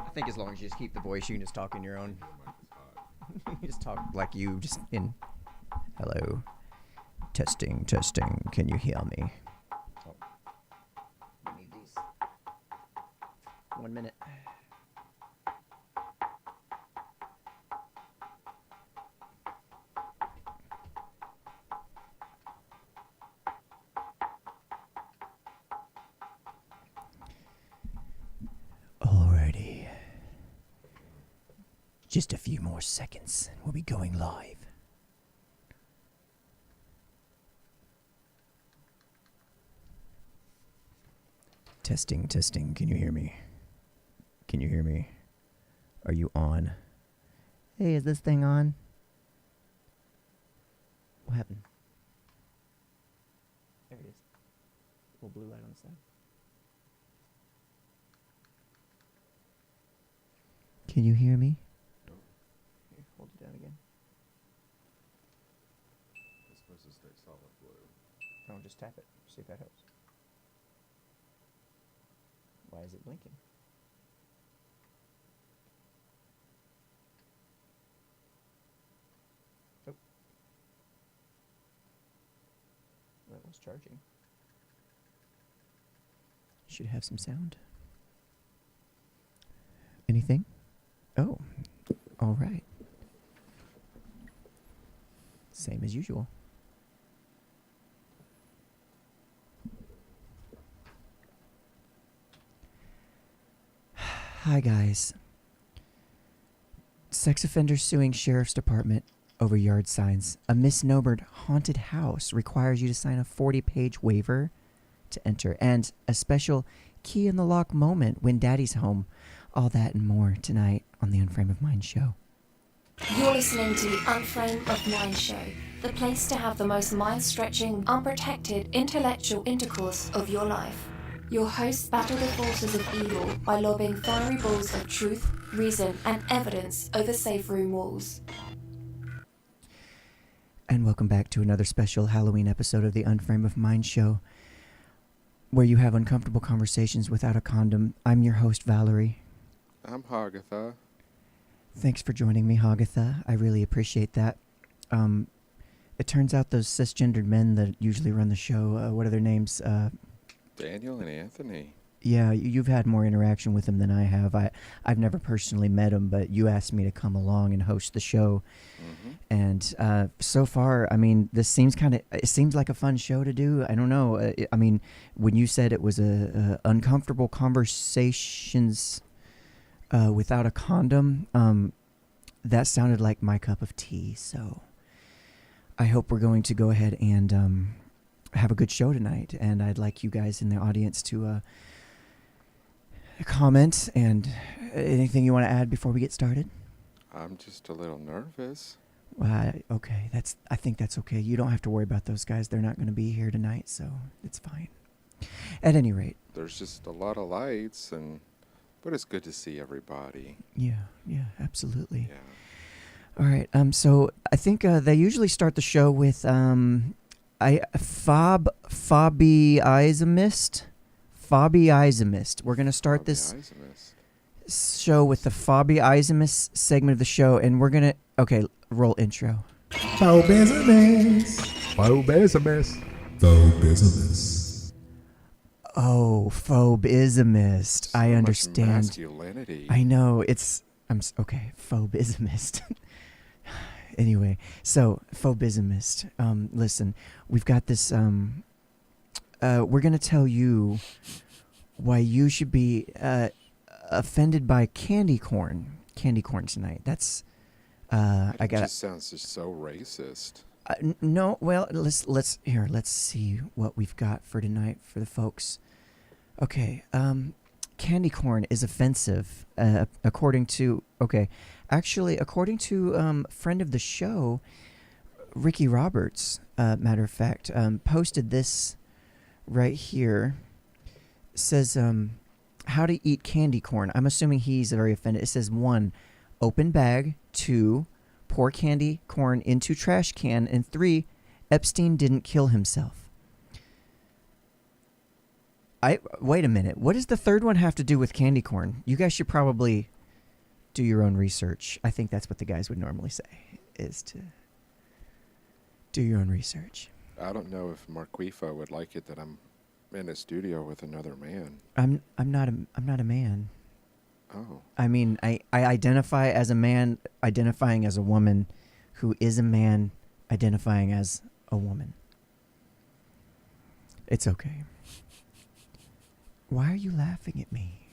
I think as long as you just keep the voice, you can just talk in your own. You just talk like you just in. Hello. Testing, testing. Can you hear me? Oh. We need these. 1 minute. Alrighty. Just a few more seconds. We'll be going live. Testing, testing. Can you hear me? Can you hear me? Are you on? Hey, is this thing on? What happened? There it is. Little blue light on the side. Can you hear me? Here, hold it down again. It's supposed to stay solid blue. No, just tap it. See if that helps. Why is it blinking? Oh. Well, it was charging. Should have some sound. Anything? Oh, all right. Same as usual. Hi, guys. Sex offenders suing sheriff's department over yard signs. A misnomered haunted house requires you to sign a 40-page waiver to enter, and a special key in the lock moment when daddy's home. All that and more tonight on the Unframe of Mind show. You're listening to the Unframe of Mind show, the place to have the most mind-stretching, unprotected, intellectual intercourse of your life. Your hosts battle the forces of evil by lobbing fiery balls of truth, reason, and evidence over safe room walls. And welcome back to another special Halloween episode of the Unframe of Mind show, where you have uncomfortable conversations without a condom. I'm your host, Valerie. I'm Hogatha. Thanks for joining me, Hogatha. I really appreciate that. It turns out those cisgendered men that usually run the show, what are their names? Daniel and Anthony. Yeah, you've had more interaction with him than I have. I've never personally met him, but you asked me to come along and host the show. Mm-hmm. And so far, I mean, this seems it seems like a fun show to do. I don't know. I mean, when you said it was a uncomfortable conversations without a condom, that sounded like my cup of tea. So I hope we're going to go ahead and have a good show tonight. And I'd like you guys in the audience to comment and anything you want to add before we get started. I'm just a little nervous. Okay, I think that's okay. You don't have to worry about those guys. They're not going to be here tonight, so it's fine. At any rate, There's just a lot of lights, but it's good to see everybody. yeah, absolutely. Yeah. All right. So I think they usually start the show with Fabi Izamist. We're going to start this show with the Fabi Izamist segment of the show, and we're going to roll intro. Faux business. Faux business. Faux business. Oh, phobismist. So I much understand. masculinity. I know. Phobismist. Anyway, so phobismist. Listen, we've got this. We're gonna tell you why you should be offended by candy corn. Candy corn tonight. That's. It just sounds just so racist. No, well, let's see what we've got for tonight for the folks. Okay, candy corn is offensive, according to friend of the show, Ricky Roberts. Matter of fact, posted this right here. Says how to eat candy corn. I'm assuming he's very offended. It says 1, open bag. 2, pour candy corn into trash can. And 3, Epstein didn't kill himself. Wait a minute. What does the third one have to do with candy corn? You guys should probably do your own research. I think that's what the guys would normally say, is to do your own research. I don't know if Marquifa would like it that I'm in a studio with another man. I'm not a man. Oh. I mean, I identify as a man identifying as a woman who is a man identifying as a woman. It's okay. Why are you laughing at me?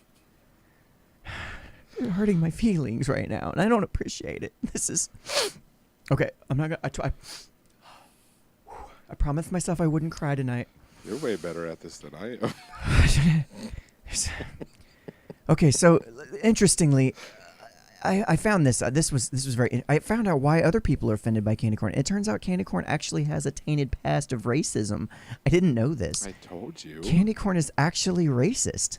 You're hurting my feelings right now, and I don't appreciate it. This is... Okay, I'm not gonna... I promised myself I wouldn't cry tonight. You're way better at this than I am. Okay, so interestingly, I found this. This was very. I found out why other people are offended by candy corn. It turns out candy corn actually has a tainted past of racism. I didn't know this. I told you. Candy corn is actually racist.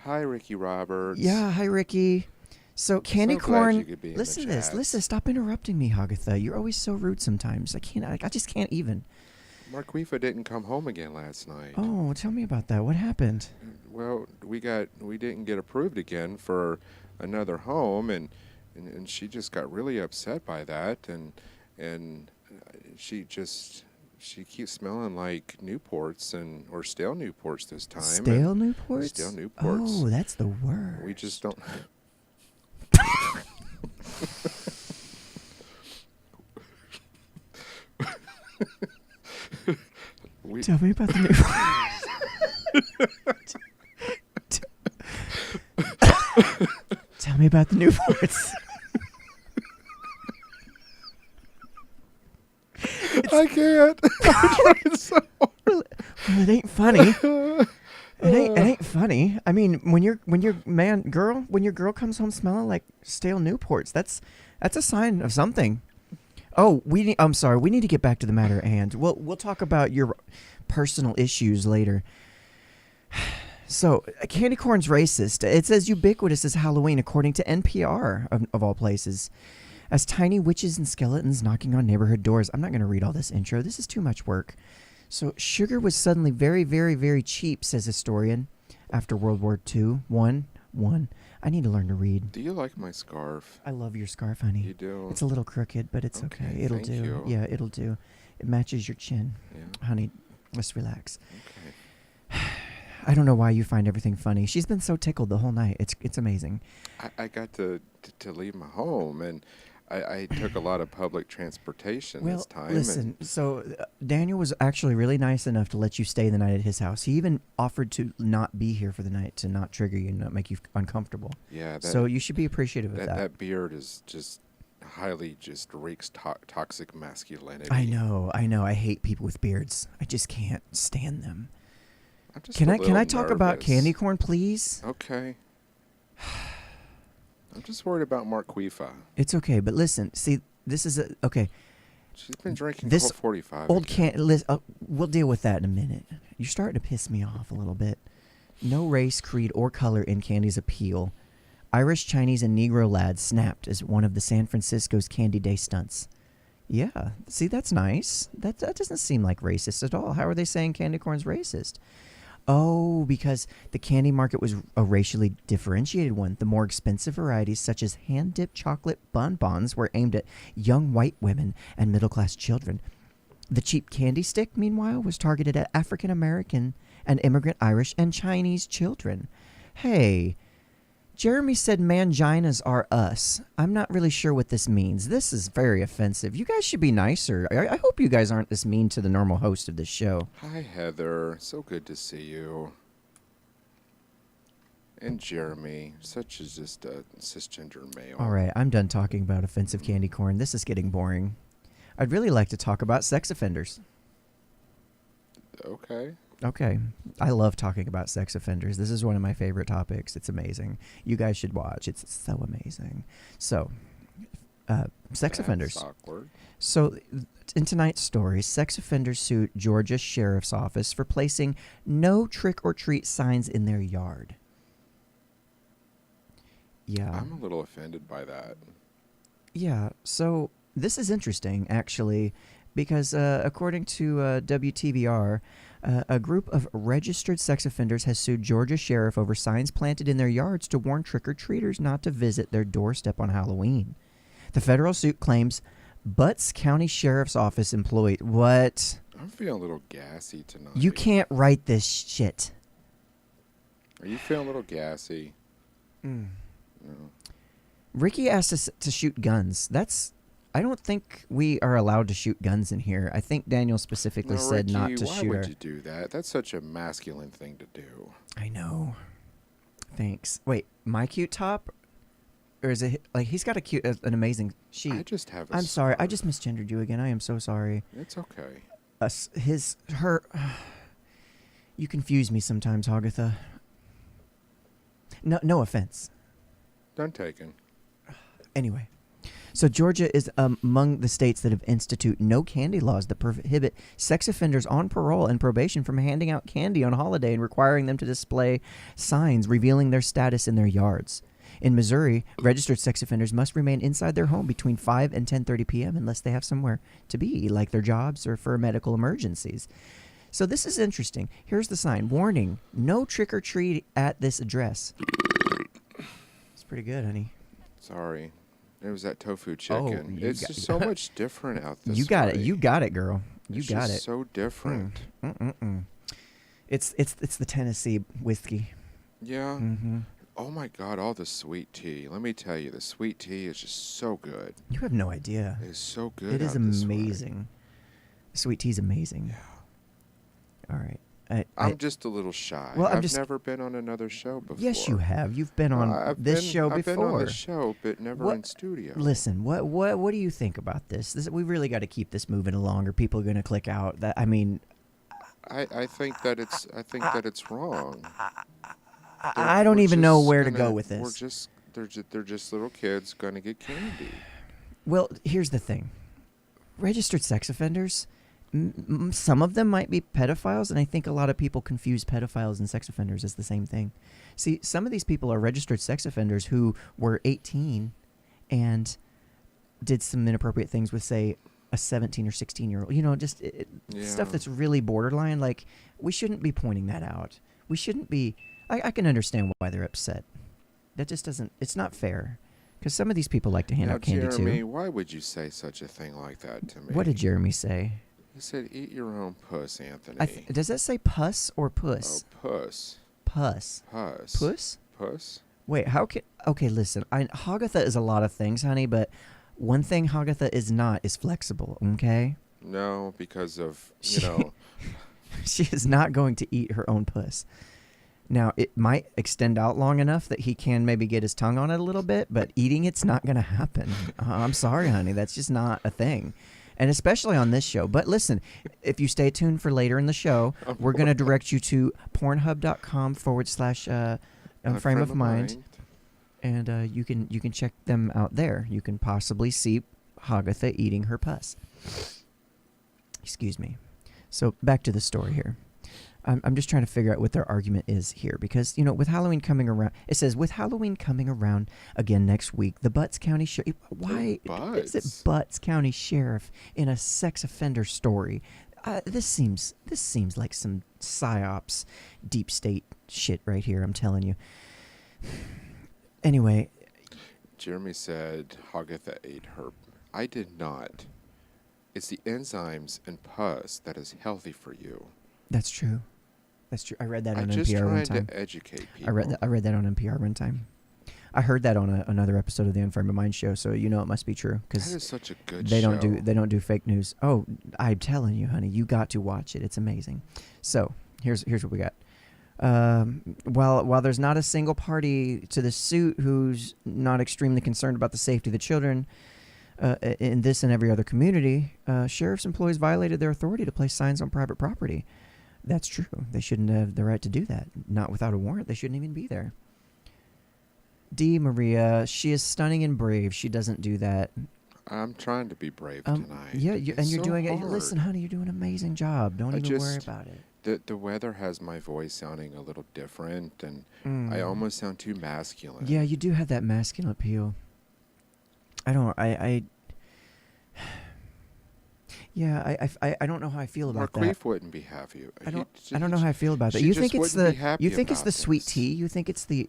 Hi, Ricky Roberts. Yeah, hi Ricky. So candy So glad corn. you could be in the Listen to this. chat. Listen. Stop interrupting me, Hogatha. You're always so rude sometimes. I just can't even. Marquifa didn't come home again last night. Oh, tell me about that. What happened? Well, we didn't get approved again for another home, and she just got really upset by that, and she keeps smelling like Newports or stale Newports this time. Stale Newports? Stale Newports. Oh, that's the word. We just don't. Tell me about the Newports. Tell me about the Newports. I can't. I'm trying so hard. Well, it ain't funny. It ain't funny. I mean, when your girl comes home smelling like stale Newports, that's a sign of something. Oh, I'm sorry. We need to get back to the matter at hand. We'll talk about your personal issues later. So, candy corn's racist. It's as ubiquitous as Halloween, according to NPR, of all places. As tiny witches and skeletons knocking on neighborhood doors. I'm not going to read all this intro. This is too much work. So, sugar was suddenly very, very, very cheap, says historian, after World War II. One. I need to learn to read. Do you like my scarf? I love your scarf, honey. You do? It's a little crooked, but it's okay. It'll thank do. you. Yeah, it'll do. It matches your chin. Yeah. Honey, let's relax. Okay. I don't know why you find everything funny. She's been so tickled the whole night. It's amazing. I got to leave my home, and I took a lot of public transportation this time. Listen, so Daniel was actually really nice enough to let you stay the night at his house. He even offered to not be here for the night to not trigger you and not make you uncomfortable. Yeah. So you should be appreciative of that. That beard is just highly just reeks toxic masculinity. I know. I hate people with beards. I just can't stand them. I'm just Can a I little talk about nervous. candy corn, please? Okay. I'm just worried about Marqueefa. It's okay, but listen. See, this is okay. She's been drinking This Colt 45. Old again. we'll deal with that in a minute. You're starting to piss me off a little bit. No race, creed, or color in candy's appeal. Irish, Chinese, and Negro lads snapped as one of the San Francisco's Candy Day stunts. Yeah, see, that's nice. That doesn't seem like racist at all. How are they saying candy corn's racist? Oh, because the candy market was a racially differentiated one. The more expensive varieties, such as hand-dipped chocolate bonbons, were aimed at young white women and middle-class children. The cheap candy stick, meanwhile, was targeted at African-American and immigrant Irish and Chinese children. Hey, Jeremy said manginas are us. I'm not really sure what this means. This is very offensive. You guys should be nicer. I hope you guys aren't this mean to the normal host of this show. Hi, Heather. So good to see you. And Jeremy, such as just a cisgender male. All right, I'm done talking about offensive candy corn. This is getting boring. I'd really like to talk about sex offenders. Okay. Okay. I love talking about sex offenders. This is one of my favorite topics. It's amazing. You guys should watch. It's so amazing. So, sex offenders. Awkward. So, in tonight's story, sex offenders sued Georgia Sheriff's Office for placing no trick-or-treat signs in their yard. Yeah. I'm a little offended by that. Yeah, so this is interesting, actually, because according to WTVR, a group of registered sex offenders has sued Georgia Sheriff over signs planted in their yards to warn trick-or-treaters not to visit their doorstep on Halloween. The federal suit claims Butts County Sheriff's Office employee... What? I'm feeling a little gassy tonight. You can't write this shit. Are you feeling a little gassy? Mm. No. Ricky asked us to shoot guns. I don't think we are allowed to shoot guns in here. I think Daniel specifically said Ricky, not to why shoot would you do that? That's such a masculine thing to do. I know. Thanks. Wait, my cute top? Or is it like he's got an amazing sheet? I just have a I'm sorry. I scarf. just misgendered you again. I am so sorry. It's okay. Her. You confuse me sometimes, Hogatha. No offense. Done taken. Anyway, so Georgia is among the states that have instituted no candy laws that prohibit sex offenders on parole and probation from handing out candy on holiday and requiring them to display signs revealing their status in their yards. In Missouri, registered sex offenders must remain inside their home between 5 and 10:30 p.m. unless they have somewhere to be, like their jobs or for medical emergencies. So this is interesting. Here's the sign. Warning, no trick-or-treat at this address. It's pretty good, honey. Sorry. It was that tofu chicken. you It's got- just so much different out this You got way. it. You got it, girl. You It's got just it. so different. It's the Tennessee whiskey. Yeah. Mm-hmm. Oh my God, all the sweet tea. Let me tell you, the sweet tea is just so good. You have no idea. It is so good. It is out this way. amazing. Sweet tea's amazing. Yeah. All right. I'm just a little shy. Well, I've never been on another show before. Yes, you have. You've been on I've this been- show I've before. been on the show, but never What- in studio. Listen, what do you think about this? We really got to keep this moving along, or people are going to click out. I mean, I think that it's wrong. I don't even know where to go with We're this. just they're just little kids gonna get candy. Well, here's the thing. Registered sex offenders, some of them might be pedophiles, and I think a lot of people confuse pedophiles and sex offenders as the same thing. See, some of these people are registered sex offenders who were 18 and did some inappropriate things with, say, a 17 or 16-year-old. You know, just stuff Yeah. that's really borderline. Like, we shouldn't be pointing that out. We shouldn't be... I can understand why they're upset. That just doesn't... It's not fair. Because some of these people like to hand Now, out candy, Jeremy, too. why would you say such a thing like that to me? What did Jeremy say? It said eat your own puss, Anthony. Does that say puss or Oh, puss? puss. Puss. Puss. Puss? Puss? Wait, how can... Okay, listen. Hogatha is a lot of things, honey, but one thing Hogatha is not is flexible, okay? No, because of, you know... She is not going to eat her own puss. Now, it might extend out long enough that he can maybe get his tongue on it a little bit, but eating it's not going to happen. I'm sorry, honey. That's just not a thing. And especially on this show. But listen, if you stay tuned for later in the show, we're going to direct you to pornhub.com/Unframe of Mind. And you can check them out there. You can possibly see Hogatha eating her puss. Excuse me. So back to the story here. I'm just trying to figure out what their argument is here. Because, with Halloween coming around, it says, with Halloween coming around again next week, the Butts County Sheriff... Why is it Butts County Sheriff in a sex offender story? This seems like some psyops, deep state shit right here, I'm telling you. Anyway. Jeremy said Hogatha ate her. I did not. It's the enzymes in pus that is healthy for you. That's true. That's true. I read that on NPR one time. I'm just trying to educate people. I read that on NPR one time. I heard that on another episode of the Unframe of Mind show, so it must be true. That is such a good show. show. They don't do fake news. Oh, I'm telling you, honey, you got to watch it. It's amazing. So here's what we got. While there's not a single party to the suit who's not extremely concerned about the safety of the children, in this and every other community, sheriff's employees violated their authority to place signs on private property. That's true. They shouldn't have the right to do that. Not without a warrant. They shouldn't even be there. D. Maria, she is stunning and brave. She doesn't do that. I'm trying to be brave tonight. Yeah, you're doing it. Hard. Listen, honey, you're doing an amazing job. Don't even worry about it. The weather has my voice sounding a little different, and I almost sound too masculine. Yeah, you do have that masculine appeal. I don't know how I feel about that. Marquise wouldn't be happy. I don't know how I feel about that. You think it's the sweet tea? You think it's the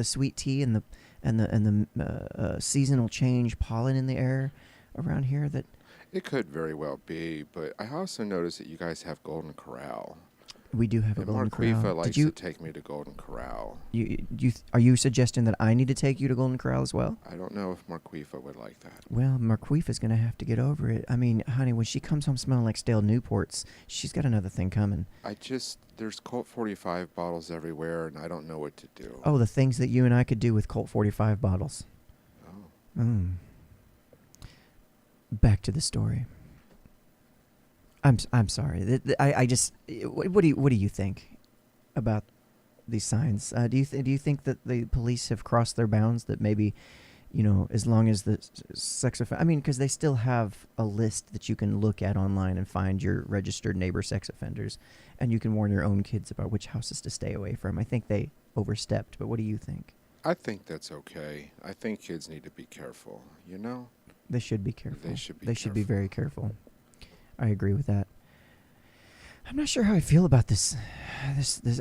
sweet tea and the seasonal change pollen in the air around here that... It could very well be, but I also noticed that you guys have Golden Corral. We do have a Golden Corral. Marquise likes to take me to Golden Corral. Are you suggesting that I need to take you to Golden Corral as well? I don't know if Marquise would like that. Well, Marquise is going to have to get over it. I mean, honey, when she comes home smelling like stale Newports, she's got another thing coming. There's Colt 45 bottles everywhere, and I don't know what to do. Oh, the things that you and I could do with Colt 45 bottles. Oh. Back to the story. I'm sorry. I just... What do you think about these signs? Do you think that the police have crossed their bounds? That maybe, as long as the sex offender... I mean, because they still have a list that you can look at online and find your registered neighbor sex offenders, and you can warn your own kids about which houses to stay away from. I think they overstepped, but what do you think? I think that's okay. I think kids need to be careful. They should be careful. They should be very careful. I agree with that. I'm not sure how I feel about this.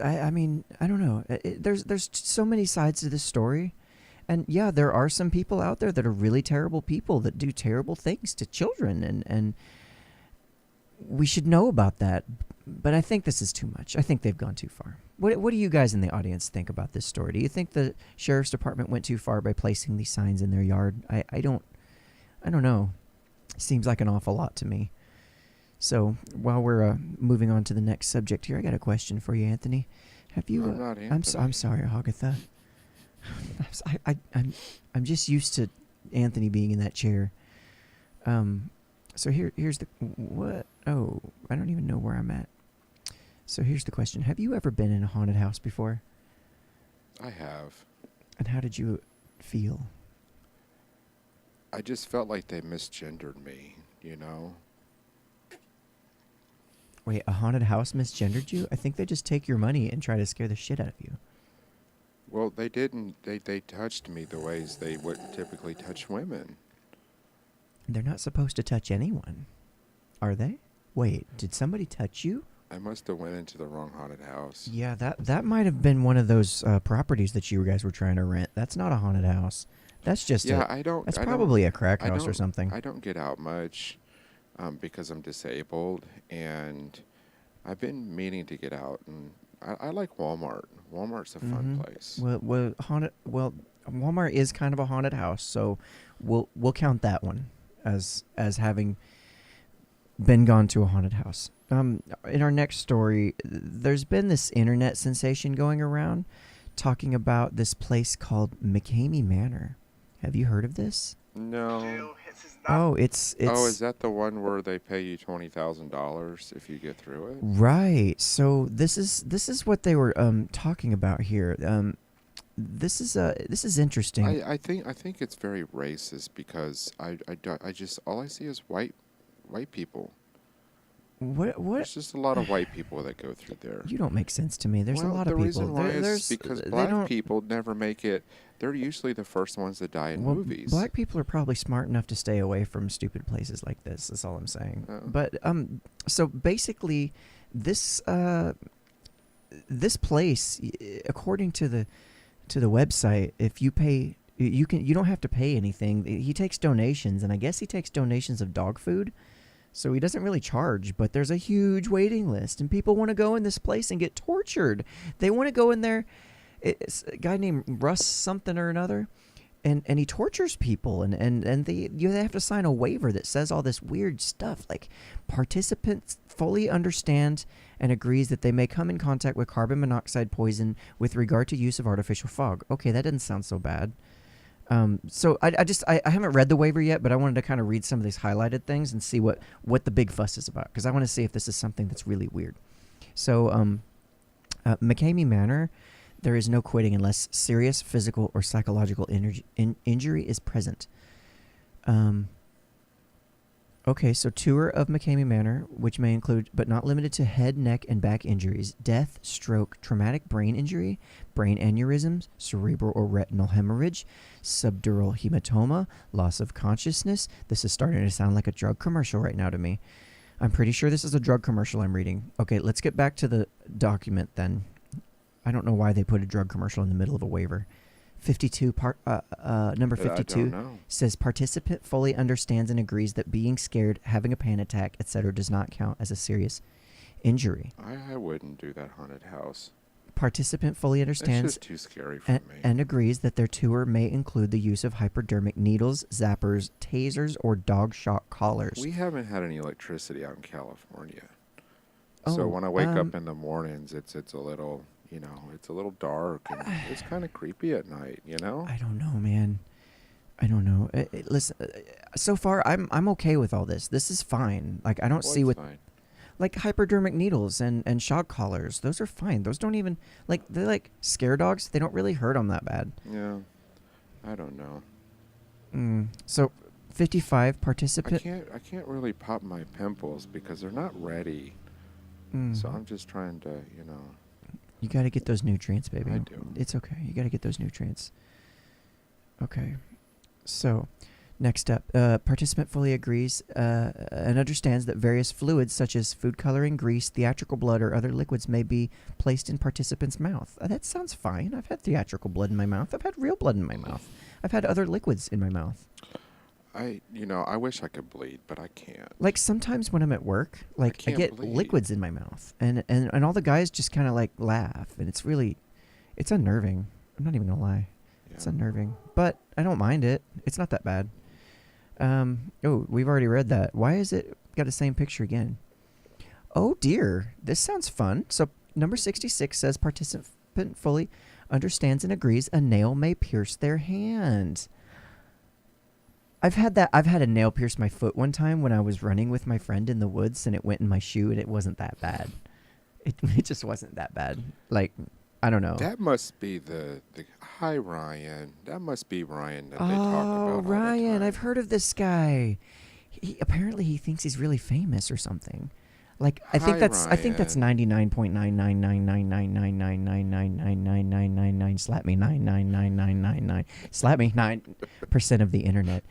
I mean, I don't know. There's so many sides to this story, and yeah, there are some people out there that are really terrible people that do terrible things to children, and we should know about that. But I think this is too much. I think they've gone too far. What do you guys in the audience think about this story? Do you think the sheriff's department went too far by placing these signs in their yard? I don't know. Seems like an awful lot to me. So while we're moving on to the next subject here, I got a question for you, Anthony. Have you? I'm not Anthony. I'm sorry, Hogatha. I'm just used to Anthony being in that chair. So here's the what? Oh, I don't even know where I'm at. So here's the question: have you ever been in a haunted house before? I have. And how did you feel? I just felt like they misgendered me. Wait, a haunted house misgendered you? I think they just take your money and try to scare the shit out of you. Well, they didn't. They touched me the ways they would typically touch women. They're not supposed to touch anyone, are they? Wait, did somebody touch you? I must have went into the wrong haunted house. Yeah, that might have been one of those properties that you guys were trying to rent. That's not a haunted house. That's just That's probably a crack house or something. I don't get out much. because I'm disabled, and I've been meaning to get out, and I like Walmart. Walmart's a fun place. Well, Walmart is kind of a haunted house, so we'll count that one as having been gone to a haunted house. In our next story, there's been this internet sensation going around talking about this place called McKamey Manor. Have you heard of this? No. Oh, it's Oh, is that the one where they pay you $20,000 if you get through it? right. So this is what they were talking about here. This is interesting. I think it's very racist because I just all I see is white people. What? There's just a lot of white people that go through there. You don't make sense to me. There's a lot of the people. reason why There's is because they black don't- people never make it. They're usually the first ones that die in Well, movies. black people are probably smart enough to stay away from stupid places like this. That's all I'm saying. Oh. But so basically, this place, according to the website, if you pay, you don't have to pay anything. He takes donations, and I guess he takes donations of dog food. So he doesn't really charge, but there's a huge waiting list, and people want to go in this place and get tortured. They want to go in there. It's a guy named Russ something or another, and he tortures people, and they have to sign a waiver that says all this weird stuff, like participants fully understand and agrees that they may come in contact with carbon monoxide poison with regard to use of artificial fog. Okay, that doesn't sound so bad. So I haven't read the waiver yet, but I wanted to kind of read some of these highlighted things and see what the big fuss is about, because I want to see if this is something that's really weird. So McKamey Manor, there is no quitting unless serious physical or psychological injury is present. Okay, so tour of McKamey Manor, which may include, but not limited to, head, neck, and back injuries, death, stroke, traumatic brain injury, brain aneurysms, cerebral or retinal hemorrhage, subdural hematoma, loss of consciousness. This is starting to sound like a drug commercial right now to me. I'm pretty sure this is a drug commercial I'm reading. Okay, let's get back to the document then. I don't know why they put a drug commercial in the middle of a waiver. 52 number 52 says participant fully understands and agrees that being scared, having a panic attack, etc. does not count as a serious injury. I wouldn't do that haunted house. Participant fully understands That's just too scary for me. and agrees that their tour may include the use of hypodermic needles, zappers, tasers, or dog shock collars. We haven't had any electricity out in California. Oh, So when I wake up in the mornings, it's a little, it's a little dark, and it's kind of creepy at night, I don't know, man. I don't know. Listen, so far I'm okay with all this. This is fine. Like I don't see what fine. like hypodermic needles and shock collars. Those are fine. Those don't even they're like scare dogs. They don't really hurt them that bad. Yeah, I don't know. So 55 participant. I can't really pop my pimples because they're not ready. So I'm just trying to, You got to get those nutrients, baby. I do. It's okay. You got to get those nutrients. Okay. So, next up, participant fully agrees and understands that various fluids such as food coloring, grease, theatrical blood, or other liquids may be placed in participant's mouth. That sounds fine. I've had theatrical blood in my mouth. I've had real blood in my mouth. I've had other liquids in my mouth. I wish I could bleed, but I can't. Like sometimes when I'm at work, I can't get bleed. liquids in my mouth, and all the guys just kind of laugh, and it's unnerving. I'm not even gonna lie, it's unnerving, but I don't mind it. It's not that bad. Oh, we've already read that. Why is it got the same picture again? Oh dear, this sounds fun. So number 66 says participant fully understands and agrees a nail may pierce their hand. I've had a nail pierce my foot one time when I was running with my friend in the woods, and it went in my shoe, and it wasn't that bad. It just wasn't that bad. I don't know. That must be the hi Ryan. That must be Ryan that they talk about. Oh, all the Ryan, time. I've heard of this guy. Apparently he thinks he's really famous or something. I think that's 99.9999999999999 slap me 99999 slap me 9% of the internet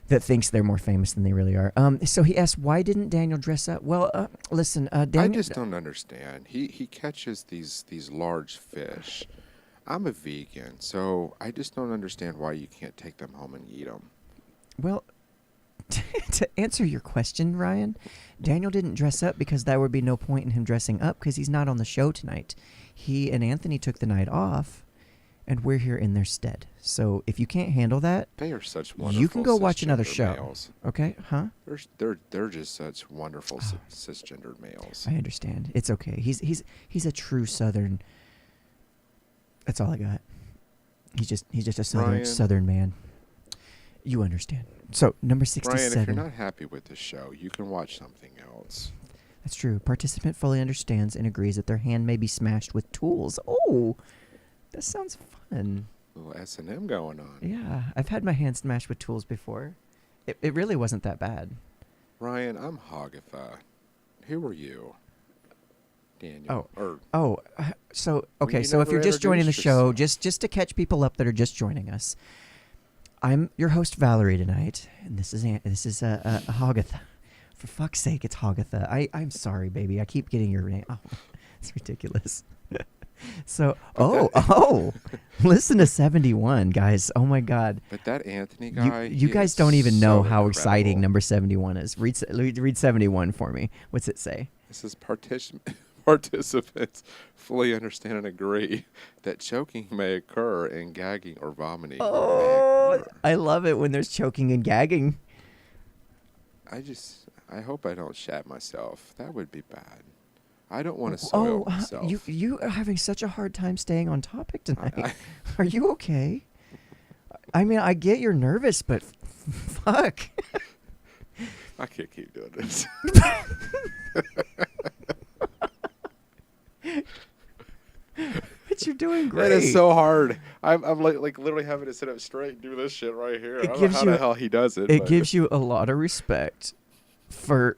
that thinks they're more famous than they really are. So he asked, why didn't Daniel dress up? Well, listen, Daniel. I just don't understand. He catches these large fish. I'm a vegan, so I just don't understand why you can't take them home and eat them. Well, To answer your question, Ryan, Daniel didn't dress up because there would be no point in him dressing up because he's not on the show tonight. He and Anthony took the night off, and we're here in their stead. So if you can't handle that, They are such wonderful. you can go watch another cisgender show. Males. Okay? Huh? They're just such wonderful cisgendered males. I understand. It's okay. He's a true Southern. That's all I got. He's just a Ryan. Southern man. You understand. So number 67. Ryan, if you're not happy with the show, you can watch something else. That's true. Participant fully understands and agrees that their hand may be smashed with tools. Oh, that sounds fun. A little S&M going on. Yeah, I've had my hand smashed with tools before. It really wasn't that bad. Ryan, I'm Hogatha. Who are you? Daniel. So okay. you So if never you're just joining the introduced show, yourself. just to catch people up that are just joining us, I'm your host Valerie tonight, and this is Hogatha. For fuck's sake, it's Hogatha. I'm sorry, baby. I keep getting your name. Oh, it's ridiculous. So, listen to 71, guys. Oh my God. But that Anthony guy. You he guys is don't even know so how exciting incredible. number 71 is. Read 71 for me. What's it say? This is participants fully understand and agree that choking may occur and gagging or vomiting may occur. I love it when there's choking and gagging. I hope I don't shat myself. That would be bad. I don't want to soil myself. You are having such a hard time staying on topic tonight. Are you okay? I mean, I get you're nervous, but fuck. I can't keep doing this. But you're doing great. That is so hard. I'm like literally having to sit up straight and do this shit right here. I don't know how the hell he does it. It gives you a lot of respect for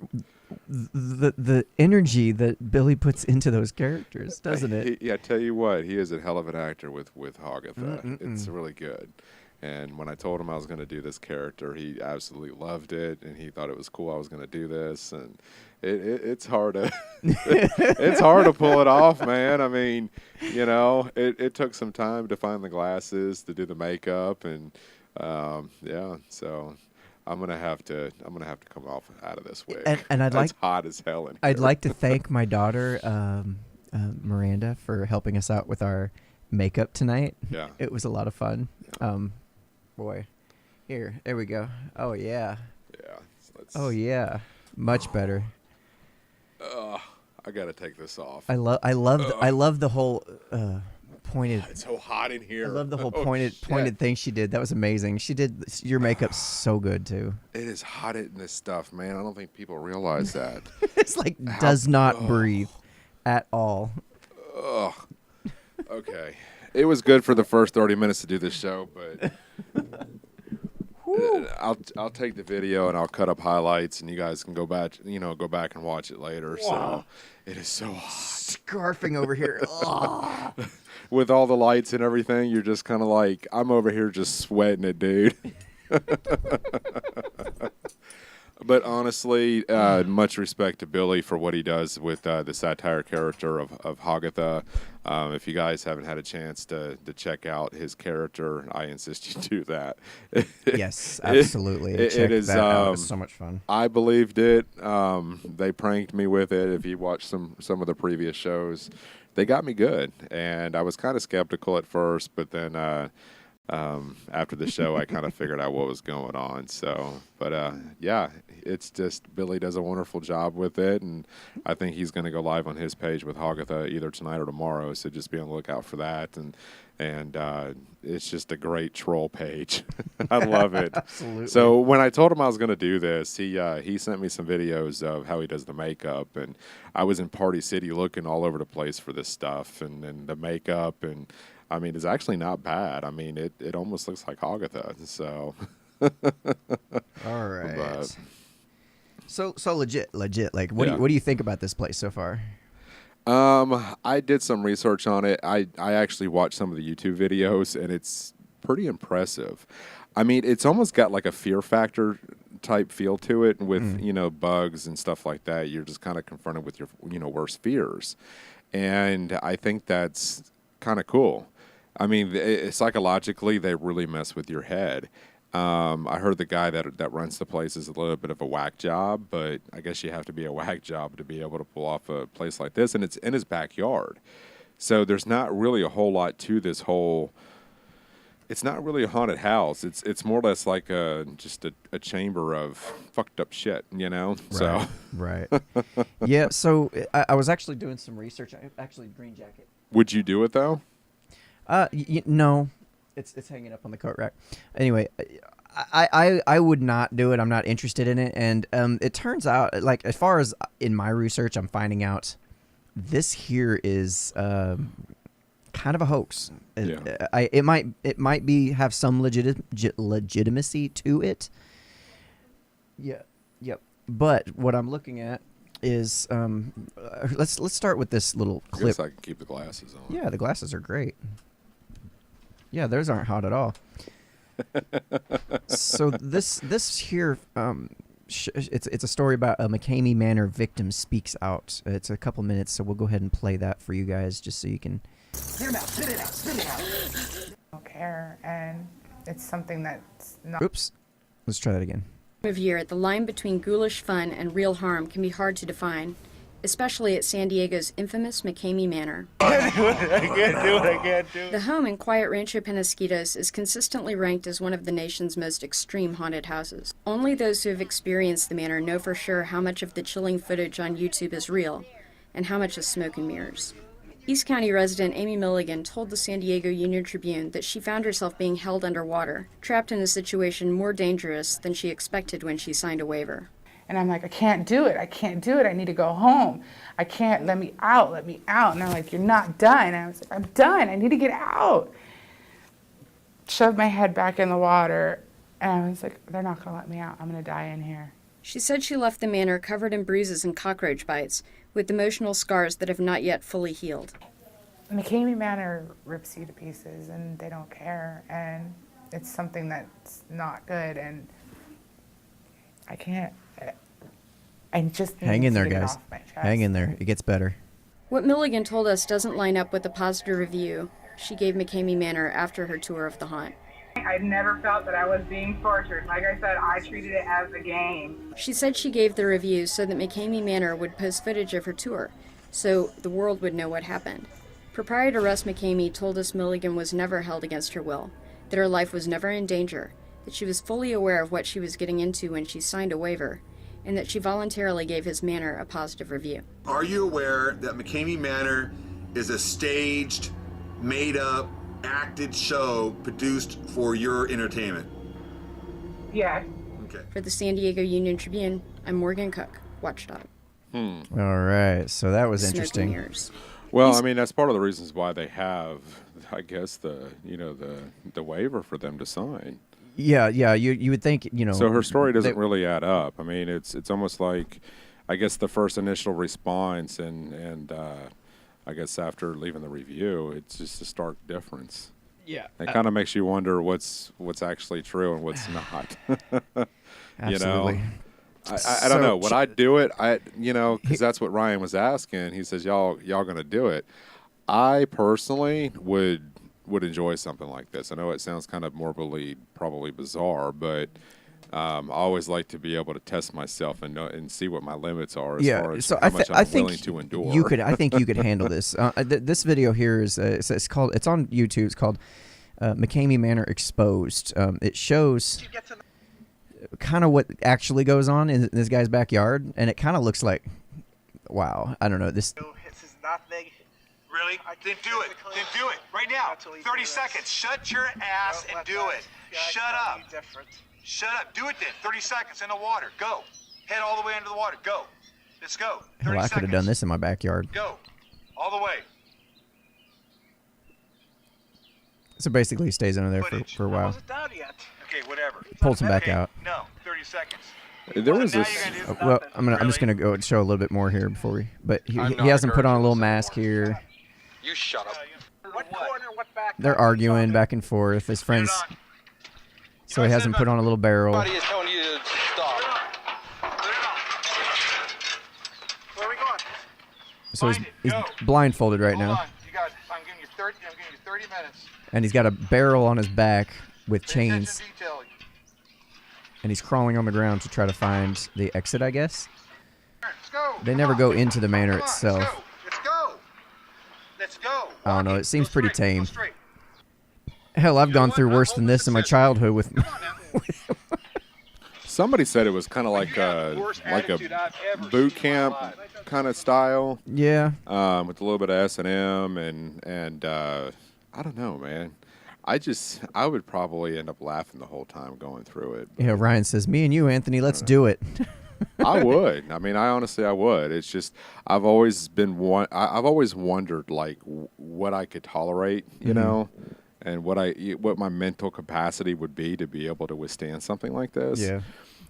the energy that Billy puts into those characters, doesn't it? Yeah, tell you what, he is a hell of an actor with Hogatha. It's really good. And when I told him I was going to do this character, he absolutely loved it, and he thought it was cool I was going to do this. And it's hard to it's hard to pull it off, man. I mean, it took some time to find the glasses, to do the makeup, and yeah. So I'm gonna have to come off out of this wig. And I'd It's hot as hell in here. I'd like to thank my daughter Miranda for helping us out with our makeup tonight. Yeah. It was a lot of fun. Yeah. Boy, there we go. Oh yeah. Yeah. Oh yeah. Much better. I gotta take this off. I love the whole pointed. It's so hot in here. I love the whole Oh, pointed shit. thing she did. That was amazing. She did your makeup so good too. It is hot in this stuff, man. I don't think people realize that. It's like does not breathe at all. Ugh. Okay. It was good for the first 30 minutes to do this show, but I'll take the video and I'll cut up highlights, and you guys can go back and watch it later. So it is so hot. Scarfing over here. With all the lights and everything, you're just kind of like, I'm over here just sweating it, dude. But honestly, much respect to Billy for what he does with the satire character of Hogatha. If you guys haven't had a chance to check out his character, I insist you do that. Yes, absolutely. It is that out. It was so much fun. I believed it. They pranked me with it. If you watch some of the previous shows, they got me good. And I was kind of skeptical at first, but then after the show, I kind of figured out what was going on. So, but yeah, it's just Billy does a wonderful job with it, and I think he's going to go live on his page with Hogatha either tonight or tomorrow. So just be on the lookout for that. And it's just a great troll page. I love it. Absolutely. So when I told him I was going to do this, he sent me some videos of how he does the makeup, and I was in Party City looking all over the place for this stuff and the makeup, and I mean, it's actually not bad. I mean, it almost looks like Hogatha. So. All right. But, so legit. Like, what do you think about this place so far? I did some research on it. I actually watched some of the YouTube videos, and it's pretty impressive. I mean, it's almost got like a Fear Factor type feel to it with, bugs and stuff like that. You're just kind of confronted with your, worst fears. And I think that's kind of cool. I mean, psychologically, they really mess with your head. I heard the guy that runs the place is a little bit of a whack job, but I guess you have to be a whack job to be able to pull off a place like this, and it's in his backyard. So there's not really a whole lot to this whole. It's not really a haunted house. It's more or less like just a chamber of fucked up shit, you know. Right. So Right. Yeah. So I was actually doing some research. Actually, green jacket. would you do it though? No, it's hanging up on the coat rack. Anyway, I would not do it. I'm not interested in it. And it turns out, like, as far as in my research, I'm finding out this here is kind of a hoax. Yeah. It might be have some legitimacy to it. Yeah. Yep. But what I'm looking at is let's start with this little I clip. guess I can keep the glasses on. Yeah, the glasses are great. Yeah, those aren't hot at all. So this here, it's a story about a McKamey Manor victim speaks out. It's a couple minutes, so we'll go ahead and play that for you guys, just so you can. Spit it out, spit it out, spit it out. I don't care, and it's something that's not. Oops, let's try that again. Of year, the line between ghoulish fun and real harm can be hard to define, especially at San Diego's infamous McKamey Manor. I can't do it. The home in quiet Rancho Penasquitos is consistently ranked as one of the nation's most extreme haunted houses. Only those who have experienced the manor know for sure how much of the chilling footage on YouTube is real, and how much is smoke and mirrors. East County resident Amy Milligan told the San Diego Union Tribune that she found herself being held underwater, trapped in a situation more dangerous than she expected when she signed a waiver. And I'm like, I can't do it. I can't do it. I need to go home. I can't. Let me out. Let me out. And they're like, you're not done. And I was like, I'm done. I need to get out. Shoved my head back in the water. And I was like, they're not going to let me out. I'm going to die in here. She said she left the manor covered in bruises and cockroach bites, with emotional scars that have not yet fully healed. McKamey Manor rips you to pieces, and they don't care. And it's something that's not good. And I can't. I just Hang need in to there, get it guys. off my chest. Hang in there. It gets better. What Milligan told us doesn't line up with the positive review she gave McKamey Manor after her tour of the haunt. I never felt that I was being tortured. Like I said, I treated it as a game. She said she gave the review so that McKamey Manor would post footage of her tour, so the world would know what happened. Proprietor Russ McKamey told us Milligan was never held against her will, that her life was never in danger, that she was fully aware of what she was getting into when she signed a waiver, and that she voluntarily gave his manor a positive review. Are you aware that McKamey Manor is a staged, made-up, acted show produced for your entertainment? Yes. Okay. For the San Diego Union Tribune, I'm Morgan Cook, Watchdog. All right, so that was Smoke and interesting. mirrors. Well, I mean, that's part of the reasons why they have, I guess, the waiver for them to sign. Yeah, you would think, So her story doesn't really add up. I mean, it's almost like, I guess, the first initial response, and I guess after leaving the review, it's just a stark difference. Yeah. It kind of makes you wonder what's actually true and what's not. Absolutely. I don't know. Would I do it? Because that's what Ryan was asking. He says, y'all going to do it. I personally would enjoy something like this. I know it sounds kind of morbidly, probably bizarre, but I always like to be able to test myself and know, and see what my limits are as far as how much I'm willing to endure. I think you could handle this. This video here is it's on YouTube. It's called McKamey Manor Exposed. It shows kind of what actually goes on in this guy's backyard, and it kind of looks like, wow, I don't know this. This is nothing. Really? Then do it. Then do it. Right now. 30 seconds. Shut your ass and do it. Shut up. Shut up. Do it then. 30 seconds in the water. Go. Head all the way into the water. Go. Let's go. 30 Hell, I could have done this in my backyard. Go. All the way. So basically, he stays under there for a while. Wasn't down yet. Okay, whatever. Pulls him back Okay, out. No. 30 seconds. There was Now this. you're gonna do Well, nothing. I'm just gonna go and show a little bit more here before we. But he hasn't put on a little mask here. You shut up. What corner, what back? They're arguing back and forth. His friends. So he hasn't put on a little barrel. Everybody is telling you to stop. Where are we going? So Find it. he's Go. blindfolded right Hold now, on. You got. I'm giving you 30 minutes. and he's got a barrel on his back with Pay attention chains. to detail. and he's crawling on the ground to try to find the exit, I guess. Let's go. They never go into the manor itself. Let's go. Let's go. I don't know. It seems pretty tame. Go straight. Hell, I've gone through worse than this in my childhood with. Somebody said it was kind of like a boot camp kind of style. Yeah. With a little bit of S&M and I don't know, man. I would probably end up laughing the whole time going through it. Yeah, Ryan says, me and you, Anthony, let's do it. I would. I mean, I would. It's just I've always wondered like what I could tolerate, you know, and what my mental capacity would be to be able to withstand something like this. Yeah.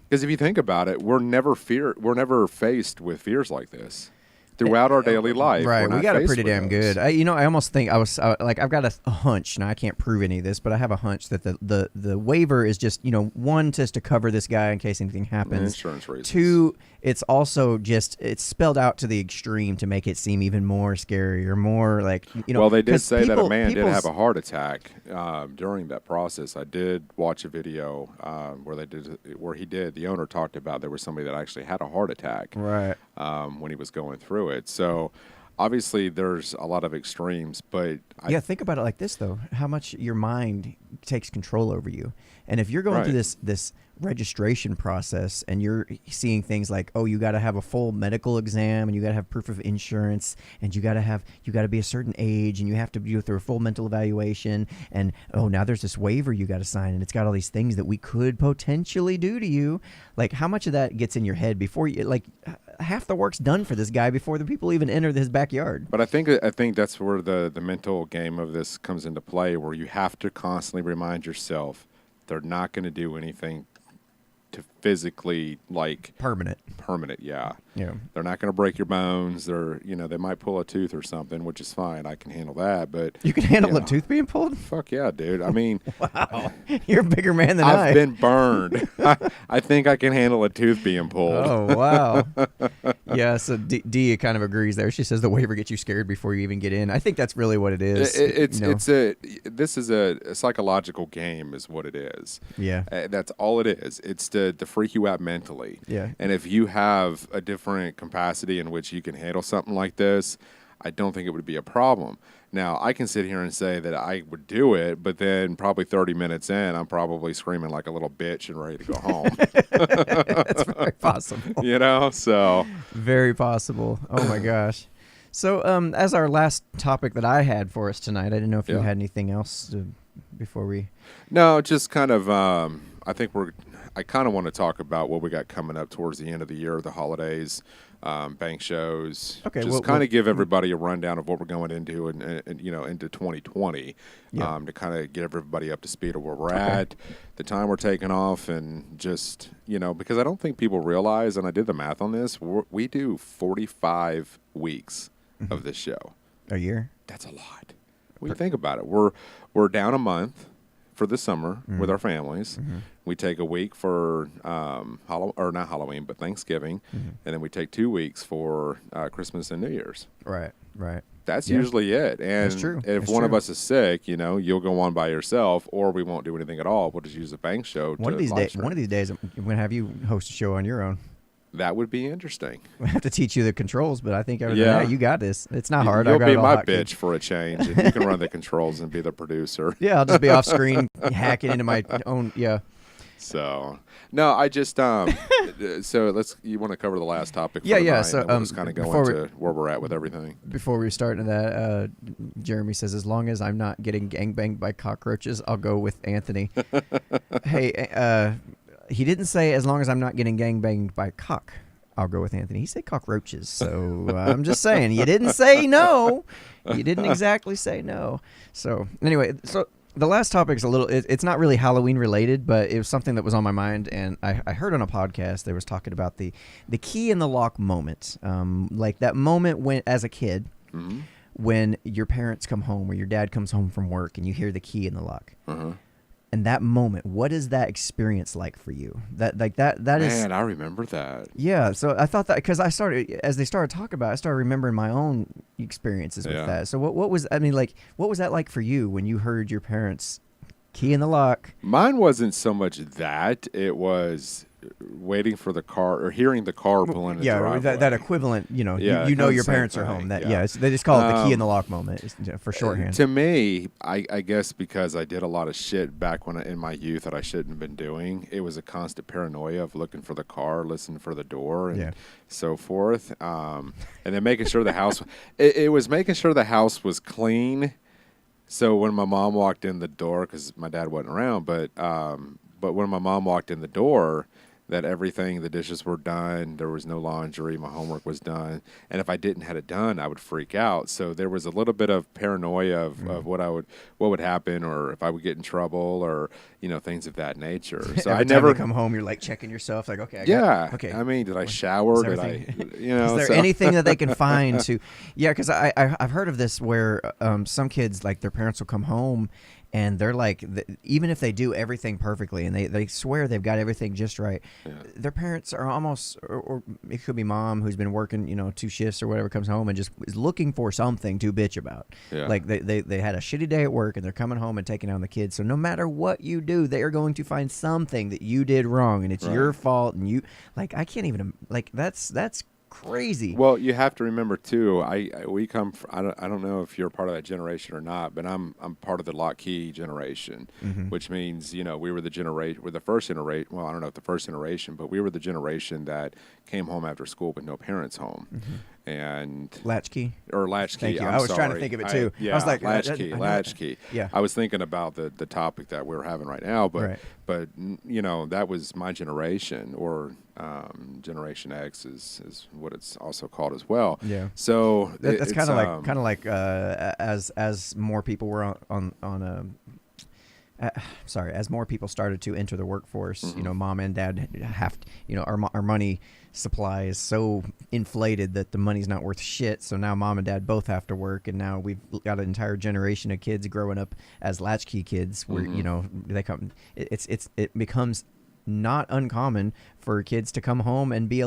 Because if you think about it, we're never faced with fears like this throughout our daily life. Right, we got it pretty damn good. I almost think I've got a hunch. Now I can't prove any of this, but I have a hunch that the waiver is just one, just to cover this guy in case anything happens. Insurance reasons. Two, it's also just it's spelled out to the extreme to make it seem even more scary or more like Well, they did say that a man did have a heart attack during that process. I did watch a video where the owner talked about there was somebody that actually had a heart attack. Right. When he was going through it. So obviously there's a lot of extremes, but think about it like this though, how much your mind takes control over you. And if you're going through this registration process and you're seeing things like, oh, you got to have a full medical exam and you got to have proof of insurance and you got to be a certain age and you have to go through a full mental evaluation and now there's this waiver you got to sign and it's got all these things that we could potentially do to you. Like how much of that gets in your head before you half the work's done for this guy before the people even enter his backyard. But I think that's where the mental game of this comes into play, where you have to constantly remind yourself they're not going to do anything to physically permanent, yeah. Yeah. They're not going to break your bones. They might pull a tooth or something, which is fine. I can handle that, but you can handle a tooth being pulled? Fuck yeah, dude. I mean, wow. You're a bigger man than I've been burned. I think I can handle a tooth being pulled. Oh, wow. Yeah, so Dia kind of agrees there. She says the waiver gets you scared before you even get in. I think that's really what it is. This is a psychological game is what it is. Yeah. That's all it is. It's to freak you out mentally. Yeah. And if you have a different capacity in which you can handle something like this, I don't think it would be a problem. Now, I can sit here and say that I would do it, but then probably 30 minutes in, I'm probably screaming like a little bitch and ready to go home. That's very possible. So. Very possible. Oh, my gosh. So, as our last topic that I had for us tonight, I didn't know if you had anything else before we... No, just kind of, I kind of want to talk about what we got coming up towards the end of the year, the holidays, bank shows. Okay, just kind of give everybody a rundown of what we're going into and into 2020, to kind of get everybody up to speed of where we're at, the time we're taking off, and just because I don't think people realize, and I did the math on this, we do 45 weeks of this show a year. That's a lot. When you think about it, we're down a month for the summer with our families. We take a week for not Halloween, but Thanksgiving, and then we take 2 weeks for Christmas and New Year's. Right. That's usually it. And that's true. if one of us is sick, you'll go on by yourself, or we won't do anything at all. We'll just use a bank show. One of these days, I'm going to have you host a show on your own. That would be interesting. We have to teach you the controls, but I think other than that, you got this. It's not hard. You'll be my bitch for a change, and you can run the controls and be the producer. Yeah, I'll just be off screen hacking into my own. Yeah. So no, I just so you want to cover the last topic? For yeah. tonight, So we'll just kind of go into where we're at with everything. Before we start into that, Jeremy says, as long as I'm not getting gangbanged by cockroaches, I'll go with Anthony. Hey, he didn't say as long as I'm not getting gangbanged by cock, I'll go with Anthony. He said cockroaches, so I'm just saying. You didn't say no. You didn't exactly say no. So anyway, the last topic is it's not really Halloween related, but it was something that was on my mind, and I heard on a podcast they was talking about the key in the lock moment, like that moment when, as a kid, when your parents come home or your dad comes home from work and you hear the key in the lock. And that moment, what is that experience like for you? That is. Man, I remember that. Yeah, so I thought that because as they started talking about it, I started remembering my own experiences with that. So what was that like for you when you heard your parents Key in the lock. Mine wasn't so much that. It was waiting for the car or hearing the car pull in the driveway. that equivalent, you know, Yeah, you know kind of your same parents are thing, home. That yeah. they just call it the key in the lock moment for shorthand. To me, I guess because I did a lot of shit back in my youth that I shouldn't have been doing, it was a constant paranoia of looking for the car, listening for the door, and so forth. And then making sure the house, it was making sure the house was clean. So when my mom walked in the door, because my dad wasn't around, but when my mom walked in the door, that everything, the dishes were done, there was no laundry, my homework was done, and if I didn't have it done, I would freak out. So there was a little bit of paranoia of what would happen, or if I would get in trouble, or things of that nature. So Every I never time you come home, you're like checking yourself, like okay, okay. I mean, did I shower? Did I, Is there anything that they can find to? Yeah, because I've heard of this where some kids, like, their parents will come home. And they're like, even if they do everything perfectly and they swear they've got everything just right, their parents are almost, or it could be mom who's been working, 2 shifts or whatever, comes home and just is looking for something to bitch about. Yeah. Like they had a shitty day at work and they're coming home and taking on the kids. So no matter what you do, they are going to find something that you did wrong and it's your fault. And you, like, I can't even, like, that's crazy. Well, you have to remember too. We come. I don't know if you're part of that generation or not, but I'm part of the lock key generation, which means we were the generation. We're the first generation. Well, I don't know if the first generation, but we were the generation that came home after school with no parents home, and latchkey. Thank you. I was trying to think of it too. I was like latchkey. Yeah. I was thinking about the topic that we're having right now, but that was my generation, or Generation X is what it's also called as well. Yeah. So that's kind of like as more people were as more people started to enter the workforce, mom and dad have to, our money supply is so inflated that the money's not worth shit. So now mom and dad both have to work, and now we've got an entire generation of kids growing up as latchkey kids where, they come, it becomes not uncommon for kids to come home and be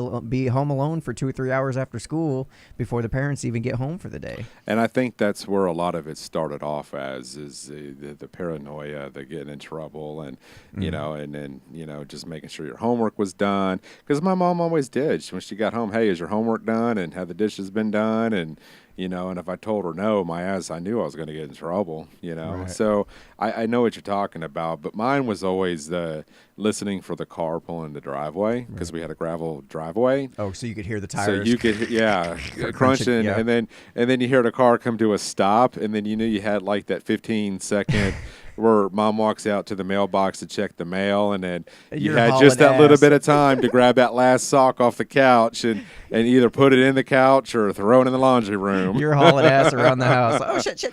home alone for 2 or 3 hours after school before the parents even get home for the day. And I think that's where a lot of it started off as is the paranoia, the getting in trouble, and and then just making sure your homework was done. Because my mom always did. When she got home, hey, is your homework done? And have the dishes been done? And and if I told her no, my ass, I knew I was going to get in trouble, Right. So I know what you're talking about, but mine was always the listening for the car pulling the driveway, because we had a gravel driveway. Oh, so you could hear the tires. So you could, crunching, and then you hear the car come to a stop, and then you knew you had like that 15-second where mom walks out to the mailbox to check the mail, and then you had just that little bit of time to grab that last sock off the couch and either put it in the couch or throw it in the laundry room. You're hauling ass around the house. Oh, shit.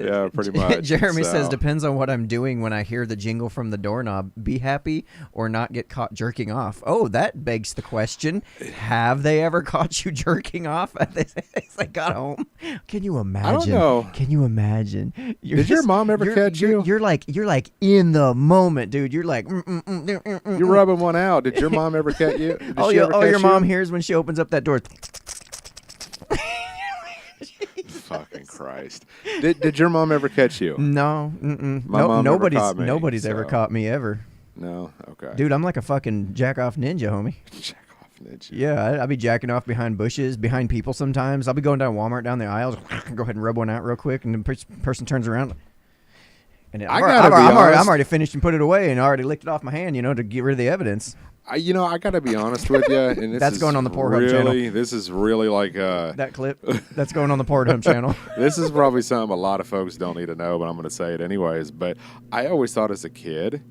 Yeah, pretty much. Jeremy says, depends on what I'm doing when I hear the jingle from the doorknob. Be happy or not get caught jerking off. Oh, that begs the question. Have they ever caught you jerking off as they got home? Can you imagine? I don't know. Can you imagine? Did your mom ever catch you? You're like in the moment, dude. You're like, you're rubbing one out. Did your mom ever catch you? Your mom hears when she opens up that door. Fucking Christ! Did your mom ever catch you? No, nobody's ever caught me ever. No, okay. Dude, I'm like a fucking jack off ninja, homie. Jack off ninja. Yeah, I'll be jacking off behind bushes, behind people sometimes. I'll be going down Walmart down the aisles, go ahead and rub one out real quick, and the person turns around. And I'm already finished and put it away, and I already licked it off my hand, to get rid of the evidence. I got to be honest with you, and this that's going on the Pornhub channel. This is really like that clip. That's going on the Pornhub channel. This is probably something a lot of folks don't need to know, but I'm going to say it anyways. But I always thought as a kid.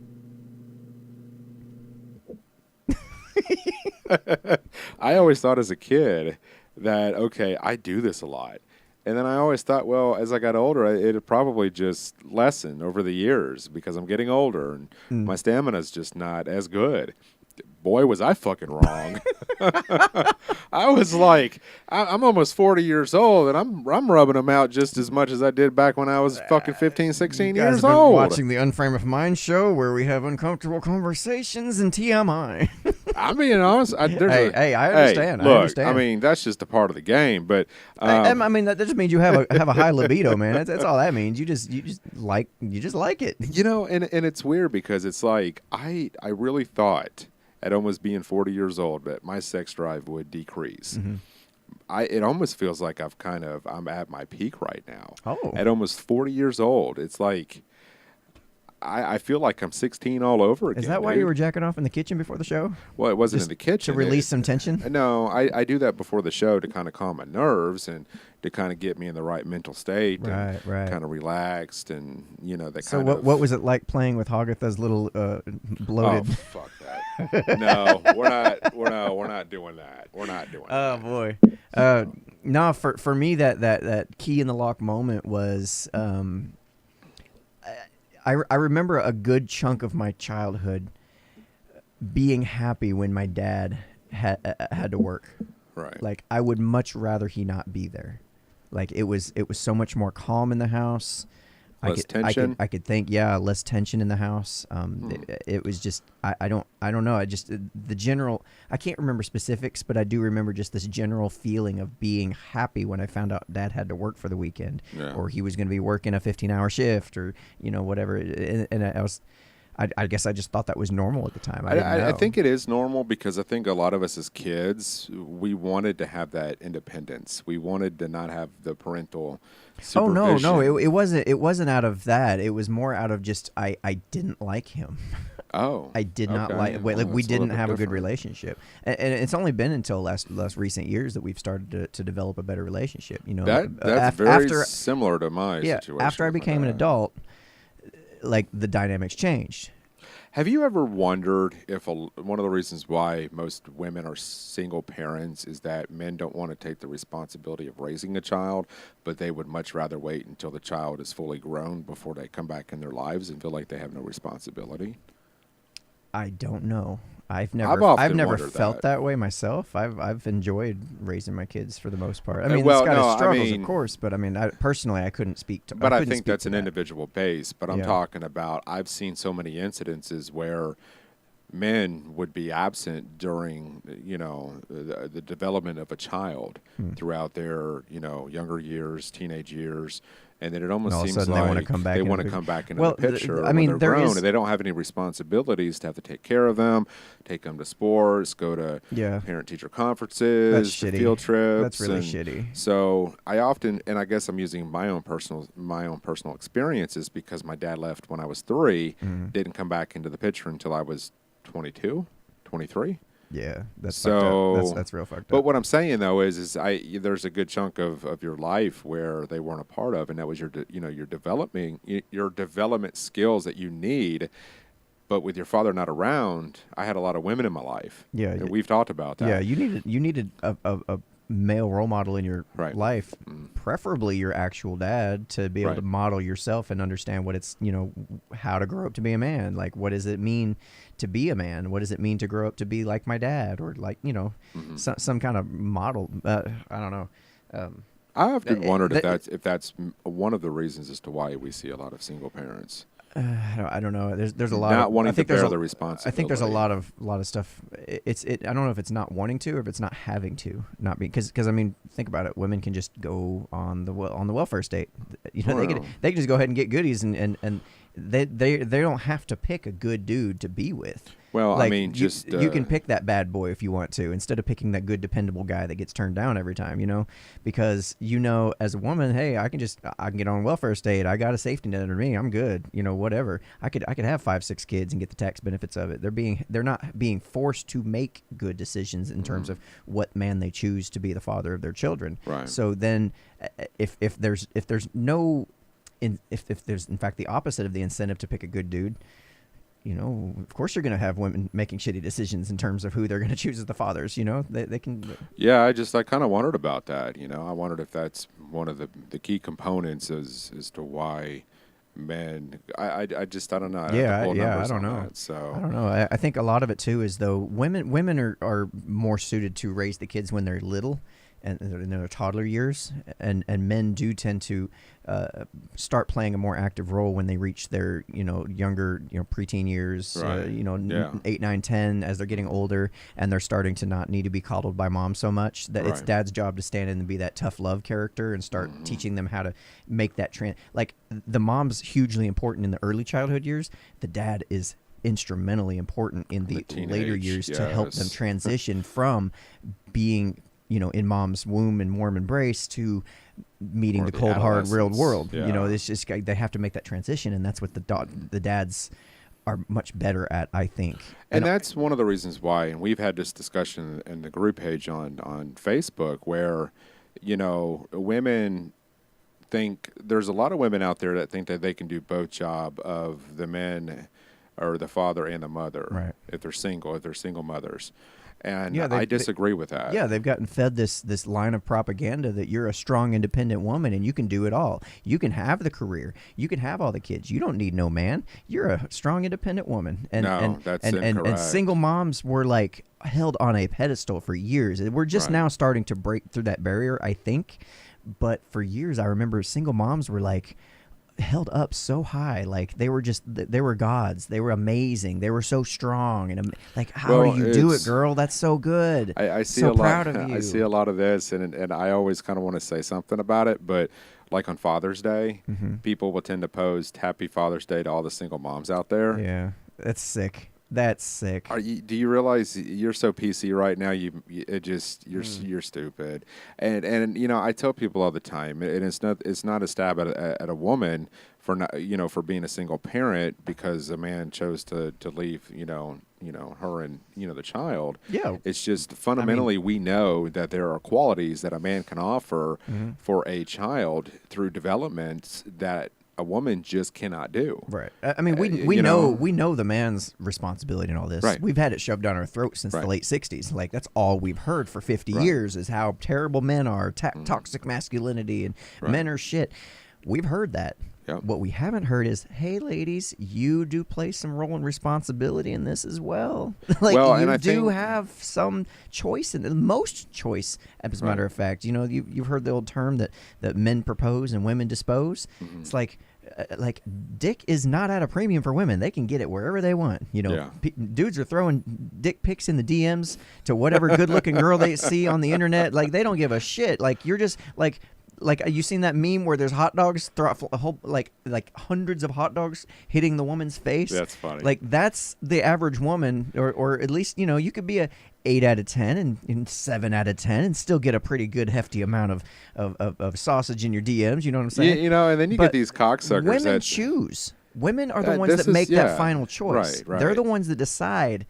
That okay, I do this a lot. And then I always thought, well, as I got older, it'd probably just lessen over the years because I'm getting older and my stamina's just not as good. Boy, was I fucking wrong. I was like, I'm almost 40 years old, and I'm rubbing them out just as much as I did back when I was fucking 15, 16 you guys years have been old. Watching the Unframe of Mind show where we have uncomfortable conversations and TMI. I'm being honest. I understand. Look, I understand. I mean, that's just a part of the game. But I mean, that just means you have a high libido, man. That's all that means. You just like it. You know, and it's weird because it's like I really thought at almost being 40 years old that my sex drive would decrease. Mm-hmm. It almost feels like I'm at my peak right now. Oh. At almost 40 years old, it's like I feel like I'm 16 all over again. Is that why dude. you were jacking off in the kitchen before the show? Well, it wasn't Just in the kitchen. to release some tension? No, I do that before the show to kind of calm my nerves and to kind of get me in the right mental state and kind of relaxed and, you know, that so kind of... So what was it like playing with Hogatha's little bloated... Oh, fuck that. No, we're not doing that. We're not doing that. Oh, boy. No, for me, that key in the lock moment was... I remember a good chunk of my childhood being happy when my dad had to work. Right. Like, I would much rather he not be there. Like, it was so much more calm in the house. Less tension? I could think, less tension in the house. It was just, I don't know. I just, the general, I can't remember specifics, but I do remember just this general feeling of being happy when I found out Dad had to work for the weekend, or he was going to be working a 15-hour shift, or, you know, whatever. And I guess I just thought that was normal at the time. I think it is normal because I think a lot of us as kids, we wanted to have that independence. We wanted to not have the parental supervision. Oh, no, it wasn't out of that. It was more out of just I didn't like him. Oh, I did not like. We didn't have a good relationship, and it's only been until less recent years that we've started to develop a better relationship. You know, that's very similar to my situation. After I became an adult, like the dynamics changed. Have you ever wondered if one of the reasons why most women are single parents is that men don't want to take the responsibility of raising a child, but they would much rather wait until the child is fully grown before they come back in their lives and feel like they have no responsibility? I don't know. I've never felt that way myself. I've enjoyed raising my kids for the most part. I mean, it's got its struggles, of course, but I mean, personally, I couldn't speak to. But I think that's an individual base. But I'm talking about. I've seen so many incidences where men would be absent during, you know, the development of a child throughout their, you know, younger years, teenage years. And then it almost seems like they want to come back into the picture when they're grown, and they don't have any responsibilities to have to take care of them, take them to sports, go to parent-teacher conferences, field trips. That's really shitty. So I often, and I guess I'm using my own personal experiences because my dad left when I was 3, didn't come back into the picture until I was 22, 23. Yeah, that's fucked up. That's real fucked up. But what I'm saying though is there's a good chunk of your life where they weren't a part of, and that was your development skills that you need. But with your father not around, I had a lot of women in my life. Yeah, and we've talked about that. Yeah, you needed a male role model in your life, preferably your actual dad, to be able to model yourself and understand what it's, you know, how to grow up to be a man. Like, what does it mean to be a man? What does it mean to grow up to be like my dad, or like, you know, some kind of model? I don't know. I often wondered if that's one of the reasons as to why we see a lot of single parents. I don't know. There's a lot. Not wanting to bear the responsibility. I think there's a lot of stuff. I don't know if it's not wanting to or if it's not having to, not being, because I mean, think about it. Women can just go on the welfare state. You know, they can just go ahead and get goodies, and they don't have to pick a good dude to be with. Well, like, I mean, you can pick that bad boy if you want to, instead of picking that good, dependable guy that gets turned down every time, you know, because, you know, as a woman, hey, I can get on welfare state. I got a safety net under me. I'm good. You know, whatever. I could have 5-6 kids and get the tax benefits of it. They're not being forced to make good decisions in terms of what man they choose to be the father of their children. Right. So then if there's in fact the opposite of the incentive to pick a good dude, you know, of course you're going to have women making shitty decisions in terms of who they're going to choose as the fathers. You know, they can. Yeah, I kind of wondered about that. You know, I wondered if that's one of the key components as to why men. I don't know. I don't know. So I don't know. I think a lot of it too is though women are more suited to raise the kids when they're little, and in their toddler years, and men do tend to start playing a more active role when they reach their younger preteen years, Right. 8, 9, 10, as they're getting older, and they're starting to not need to be coddled by mom so much. That it's Right. dad's job to stand in and be that tough love character and start teaching them how to make that like the mom's hugely important in the early childhood years. The dad is instrumentally important in the later teenage, years to help them yes. transition from being in mom's womb and warm embrace to meeting Or the the cold hard real adolescence, world. yeah. It's just they have to make that transition, and that's what the dads are much better at, I think. And that's one of the reasons why, and we've had this discussion in the group page on Facebook, where women think there's a lot of women out there that think that they can do both job of the men or the father and the mother, Right. if they're single mothers. And Yeah, I disagree with that. Yeah, they've gotten fed this line of propaganda that you're a strong, independent woman and you can do it all. You can have the career. You can have all the kids. You don't need no man. You're a strong, independent woman. And that's and incorrect. single moms were like held on a pedestal for years. We're just Right. now starting to break through that barrier, I think. But for years, I remember single moms were like held up so high, like they were gods. They were amazing. They were so strong, and like, how do you do it, girl? That's so good. I see so a lot. proud of you. I see a lot of this, and I always kind of want to say something about it, but like on Father's Day, people will tend to post Happy Father's Day to all the single moms out there. Yeah, that's sick. That's sick. Do you realize you're so PC right now? You're stupid, and I tell people all the time, and it's not a stab at a woman for not for being a single parent because a man chose to leave her and the child. Yeah, it's just fundamentally we know that there are qualities that a man can offer for a child through development that a woman just cannot do. Right. I mean, we know the man's responsibility in all this. Right. We've had it shoved down our throats since the late 60s. Like, that's all we've heard for 50 years is how terrible men are, toxic masculinity, and men are shit. We've heard that. Yep. What we haven't heard is, hey, ladies, you do play some role and responsibility in this as well. And I do think have some choice, and most choice, as a matter of fact. You've heard the old term that men propose and women dispose. It's like dick is not at a premium for women. They can get it wherever they want. Dudes are throwing dick pics in the DMs to whatever good-looking girl they see on the internet. Like, they don't give a shit. Like, you're just like you seen that meme where there's hot dogs, a whole like hundreds of hot dogs hitting the woman's face? That's funny. Like, that's the average woman, or at least you could be a 8 out of 10 and 7 out of 10 and still get a pretty good hefty amount of sausage in your DMs. You know what I'm saying? And then you get these cocksuckers. Women choose. Women are the ones that make that final choice. Right. They're the ones that decide,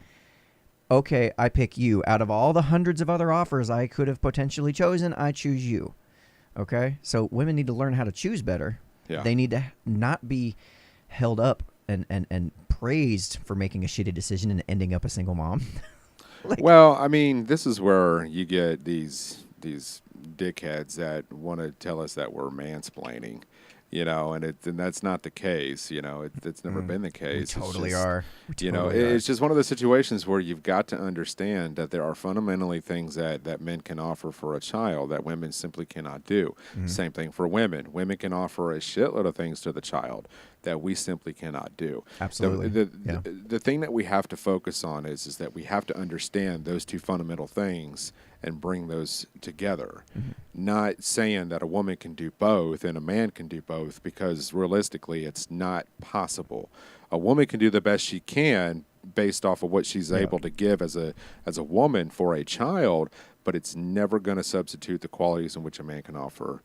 okay, I pick you. Out of all the hundreds of other offers I could have potentially chosen, I choose you. Okay? So women need to learn how to choose better. Yeah. They need to not be held up and praised for making a shitty decision and ending up a single mom. Well, I mean, this is where you get these dickheads that want to tell us that we're mansplaining, and that's not the case. It's never been the case. We totally are. It's just one of those situations where you've got to understand that there are fundamentally things that men can offer for a child that women simply cannot do. Same thing for women. Women can offer a shitload of things to the child that we simply cannot do. Absolutely. The thing that we have to focus on is that we have to understand those two fundamental things and bring those together. Not saying that a woman can do both and a man can do both, because realistically it's not possible. A woman can do the best she can based off of what she's able to give as a woman for a child, but it's never going to substitute the qualities in which a man can offer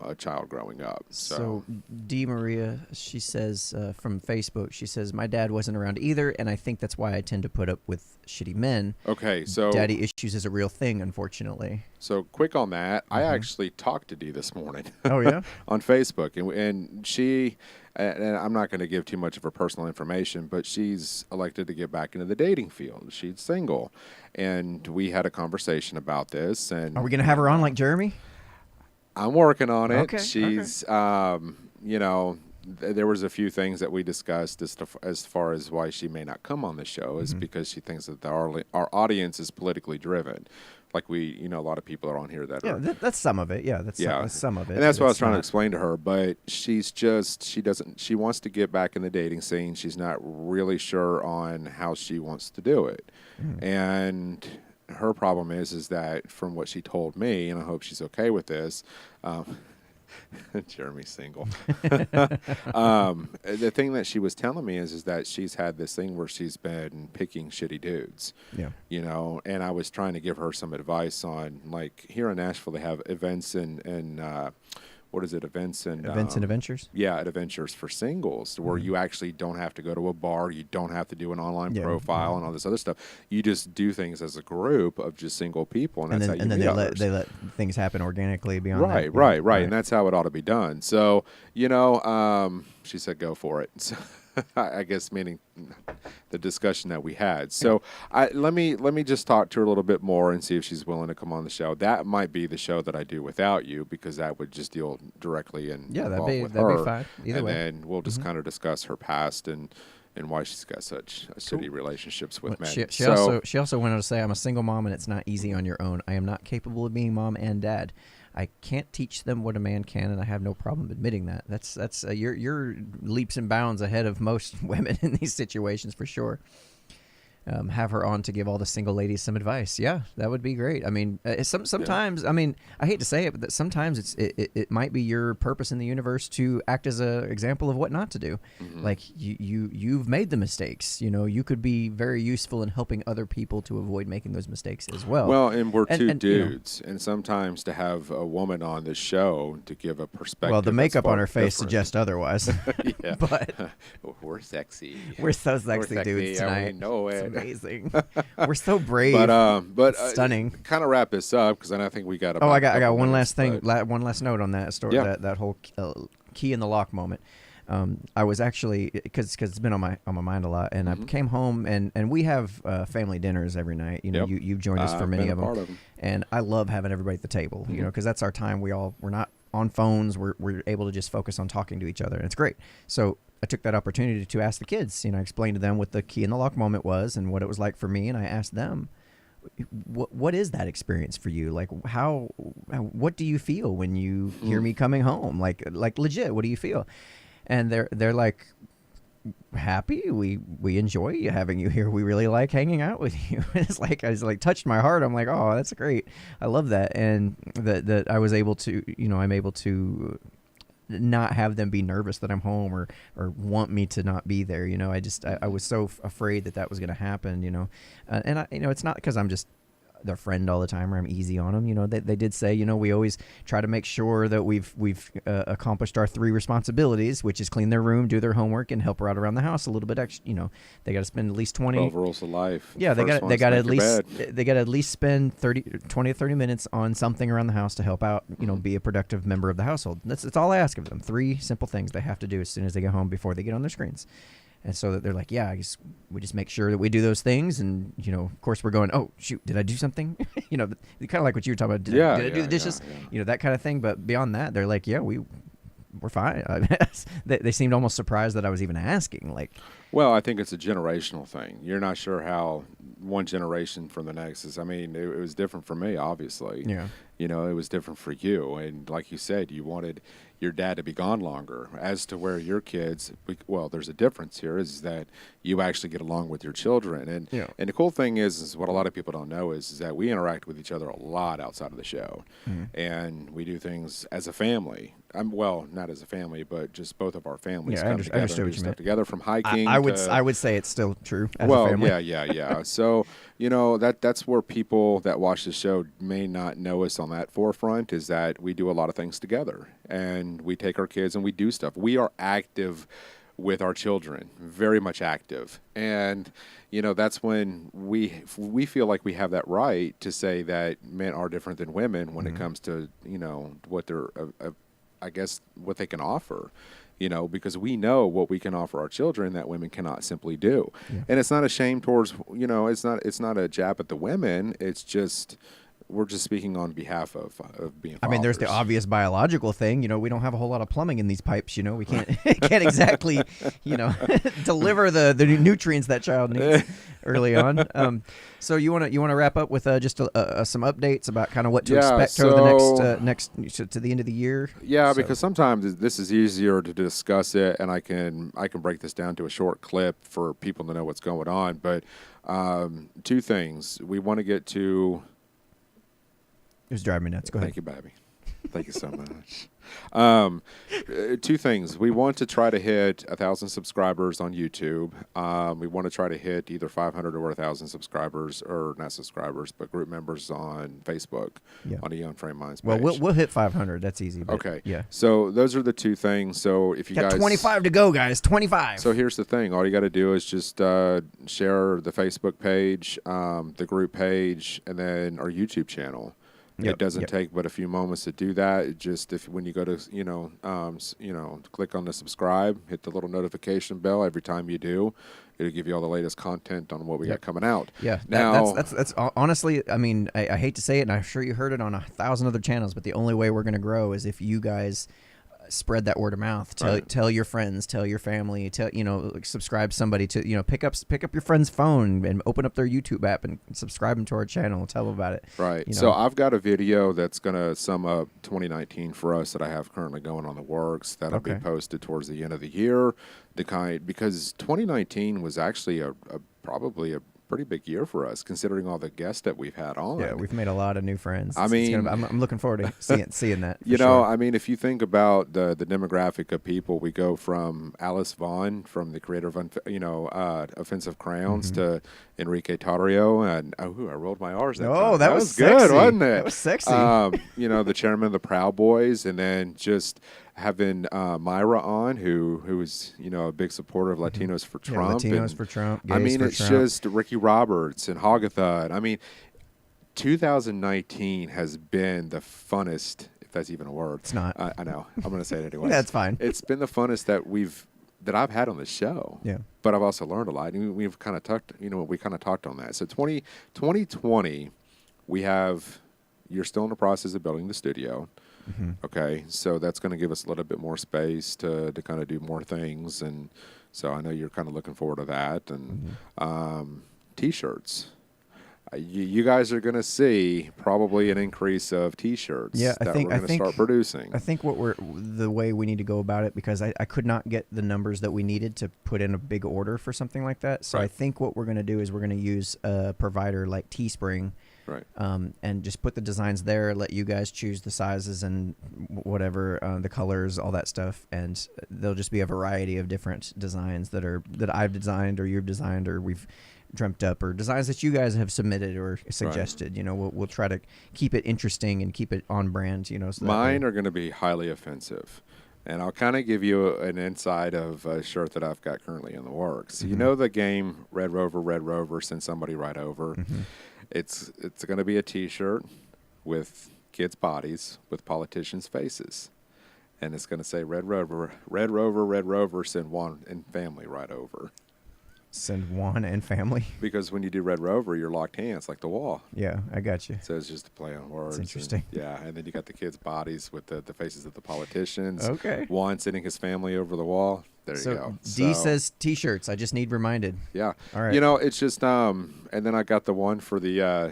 a child growing up. So D. Maria, she says from Facebook, she says, my dad wasn't around either, and I think that's why I tend to put up with shitty men. Okay, so daddy issues is a real thing, unfortunately. So quick on that, I actually talked to Dee this morning. Oh, yeah? On Facebook, and she, and I'm not going to give too much of her personal information, but she's elected to get back into the dating field. She's single, and we had a conversation about this. And are we going to have her on like Jeremy? I'm working on it. Okay. She's, there was a few things that we discussed as far as why she may not come on the show is because she thinks that our audience is politically driven. like a lot of people are on here that are. That's some of it. Yeah, that's some of it. And that's what I was trying to explain to her. But she wants to get back in the dating scene. She's not really sure on how she wants to do it. And her problem is that from what she told me, and I hope she's okay with this, Jeremy's single. The thing that she was telling me is that she's had this thing where she's been picking shitty dudes. Yeah. And I was trying to give her some advice on, like, here in Nashville they have events and what is it? Events and adventures? Yeah, adventures for singles, where you actually don't have to go to a bar, you don't have to do an online profile and all this other stuff. You just do things as a group of just single people, and that's how you meet others. They let things happen organically beyond that. Right, and that's how it ought to be done. So, she said go for it. So, I guess meaning the discussion that we had. So let me just talk to her a little bit more and see if she's willing to come on the show. That might be the show that I do without you, because that would just deal directly with her. That'd be fine. Either way. And then we'll just kind of discuss her past and why she's got such shitty relationships with men. She also went on to say, I'm a single mom and it's not easy on your own. I am not capable of being mom and dad. I can't teach them what a man can, and I have no problem admitting that. That's you're leaps and bounds ahead of most women in these situations for sure. Have her on to give all the single ladies some advice. Yeah, that would be great. I mean, sometimes, I mean, I hate to say it, but that sometimes it might be your purpose in the universe to act as an example of what not to do. Like you've made the mistakes. You could be very useful in helping other people to avoid making those mistakes as well. Well, and we're two dudes, and sometimes to have a woman on the show to give a perspective. Well, the makeup on her face suggests other's. Yeah, but we're sexy. We're so sexy, dudes tonight. We know it. Amazing. We're so brave, but stunning. Kind of wrap this up, because I think we got. I got one last thing, one last note on that story. Yeah. That whole key in the lock moment. I was actually, because it's been on my mind a lot, and I came home and we have family dinners every night. You've joined us for many of them, and I love having everybody at the table. Because that's our time. We're not on phones. We're able to just focus on talking to each other, and it's great. So I took that opportunity to ask the kids. I explained to them what the key in the lock moment was and what it was like for me, and I asked them, what is that experience for you? Like, what do you feel when you hear me coming home? Like legit, what do you feel? And they're like, happy. We enjoy having you here. We really like hanging out with you. It's like, I was like, touched my heart. I'm like, oh, that's great. I love that. And that I was able to, I'm able to not have them be nervous that I'm home or want me to not be there. I was so afraid that was going to happen, and it's not because I'm just their friend all the time or I'm easy on them. They did say, we always try to make sure that we've accomplished our 3 responsibilities, which is clean their room, do their homework, and help her out around the house a little bit extra. They got to spend at least 20 12 rules of life. Yeah, they got to at least spend 20 to 30 minutes on something around the house to help out, be a productive member of the household. That's all I ask of them. 3 simple things they have to do as soon as they get home before they get on their screens. And so that they're like, yeah, I guess we just make sure that we do those things. And, of course, we're going, oh, shoot, did I do something? Kind of like what you were talking about. Did I do the dishes? Yeah. That kind of thing. But beyond that, they're like, yeah, we're fine. They seemed almost surprised that I was even asking. Well, I think it's a generational thing. You're not sure how one generation from the next is. I mean, it was different for me, obviously. Yeah. It was different for you. And like you said, you wanted your dad to be gone longer. As to where your kids, well, there's a difference here, is that you actually get along with your children. And the cool thing is what a lot of people don't know is that we interact with each other a lot outside of the show. And we do things as a family. Well, not as a family, but just both of our families come together and do stuff together, from hiking. I would say it's still true as a family. Yeah. So, that's where people that watch the show may not know us on that forefront, is that we do a lot of things together. And we take our kids and we do stuff. We are active with our children, very much active. And, that's when we feel like we have that right to say that men are different than women when it comes to, what they're, I guess, what they can offer. Because we know what we can offer our children that women cannot simply do. Yeah. And it's not a shame towards, it's not a jab at the women. It's just we're just speaking on behalf of being fathers. I mean, there's the obvious biological thing. We don't have a whole lot of plumbing in these pipes. We can't can't exactly, deliver the nutrients that child needs early on. So you want to wrap up with just some updates about kind of what to expect over the next to the end of the year. Yeah, because sometimes this is easier to discuss it, and I can break this down to a short clip for people to know what's going on. But two things we want to get to. It was driving me nuts. Go ahead. Thank you, baby. Thank you so much. Two things. We want to try to hit 1,000 subscribers on YouTube. We want to try to hit either 500 or 1,000 subscribers, or not subscribers, but group members on Facebook, on the Unframe Minds page. Well, we'll hit 500. That's easy. Okay. Yeah. So those are the two things. So if you got guys 25 to go, guys. 25. So here's the thing. All you got to do is just share the Facebook page, the group page, and then our YouTube channel. It doesn't take but a few moments to do that. It just when you go to click on the subscribe, hit the little notification bell every time you do. It'll give you all the latest content on what we got coming out. Yeah. Now that's honestly. I mean, I hate to say it, and I'm sure you heard it on 1,000 other channels, but the only way we're going to grow is if you guys spread that word of mouth. Tell your friends, tell your family, subscribe somebody to, pick up your friend's phone and open up their YouTube app and subscribe them to our channel. Tell them about it. Right. So I've got a video that's going to sum up 2019 for us that I have currently going on the works. That'll be posted towards the end of the year. Because 2019 was actually probably a pretty big year for us, considering all the guests that we've had on. Yeah, we've made a lot of new friends. I mean, I'm looking forward to seeing that. I mean, if you think about the demographic of people, we go from Alice Vaughn, from the creator of Offensive Crowns, to Enrique Tarrio, and I rolled my R's that time. That was good, sexy. wasn't it? That was sexy. The chairman of the Proud Boys, and then just having Myra on, who is a big supporter of Latinos for Trump. Latinos for Trump. I mean, it's just Ricky Roberts and Hogatha. And I mean, 2019 has been the funnest, if that's even a word. It's not. I know. I'm going to say it anyway. That's fine. It's been the funnest that I've had on the show. Yeah. But I've also learned a lot. And we've kind of talked. We kind of talked on that. So 2020, you're still in the process of building the studio. Mm-hmm. Okay, so that's going to give us a little bit more space to kind of do more things, and so I know you're kind of looking forward to that. And T-shirts, you guys are going to see probably an increase of T-shirts. Yeah, we're going to start producing. I think the way we need to go about it, because I could not get the numbers that we needed to put in a big order for something like that. So I think what we're going to do is we're going to use a provider like Teespring. Right. And just put the designs there, let you guys choose the sizes and whatever, the colors, all that stuff, and there'll just be a variety of different designs that I've designed or you've designed or we've dreamt up, or designs that you guys have submitted or suggested. We'll try to keep it interesting and keep it on brand. So mine are going to be highly offensive. And I'll kind of give you an insight of a shirt that I've got currently in the works. Mm-hmm. You know the game Red Rover, send somebody right over. Mm-hmm. It's going to be a T-shirt with kids' bodies with politicians' faces, and it's going to say Red Rover, send Juan and family right over. Send Juan and family. Because when you do Red Rover, you're locked hands like the wall. Yeah, I got you. So it's just a play on words. It's interesting. And then you got the kids' bodies with the faces of the politicians. Okay. Juan sending his family over the wall. There you go. D says T-shirts. I just need reminded. Yeah. All right. It's just and then I got the one for the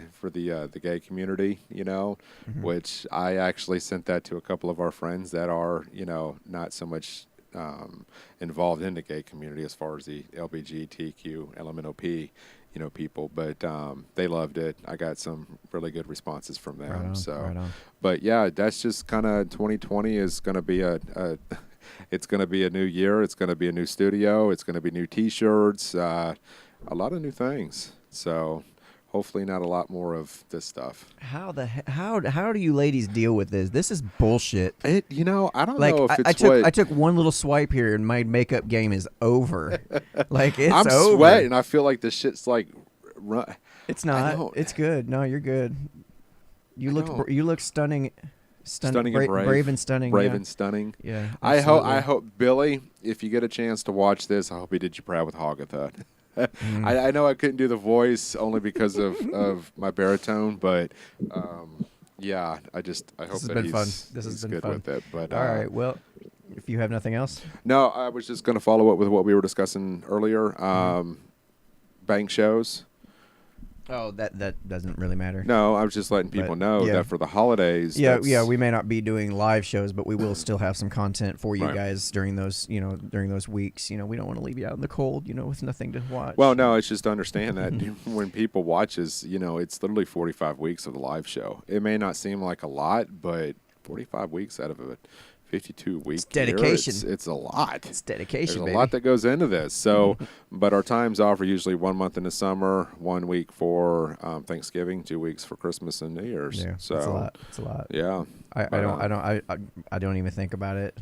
gay community. Mm-hmm. Which I actually sent that to a couple of our friends that are not so much involved in the gay community as far as the LGBTQ, LMNOP, people, but they loved it. I got some really good responses from them. Right on. But yeah, that's just kind of 2020 is going to be it's going to be a new year. It's going to be a new studio. It's going to be new T-shirts, a lot of new things. So hopefully not a lot more of this stuff. How do you ladies deal with this? This is bullshit. I don't know if it's I took one little swipe here and my makeup game is over. It's I'm over. sweating. I feel like this shit's like. It's not. It's good. No, you're good. You look stunning. Stunning and brave and stunning. Brave and stunning. Yeah. I hope Billy, if you get a chance to watch this, I hope he did you proud with Hogatha. I know I couldn't do the voice only because of my baritone, but yeah, I hope This has that been he's, fun. This has he's been good fun. with it. But All right. Well, if you have nothing else. no, I was just going to follow up with what we were discussing earlier. Bank shows. Oh, that doesn't really matter. No, I was just letting people know that for the holidays. Yeah, we may not be doing live shows, but we will still have some content for you Right. guys during those weeks. We don't want to leave you out in the cold, with nothing to watch. Well, no, it's just to understand that when people watches, it's literally 45 weeks of the live show. It may not seem like a lot, but 45 weeks out of a 52-week dedication. It's a lot. It's dedication, There's baby. a lot that goes into this. So, but our times off are usually 1 month in the summer, 1 week for Thanksgiving, 2 weeks for Christmas and New Year's. Yeah, so it's a lot. It's a lot. Yeah. I don't even think about it.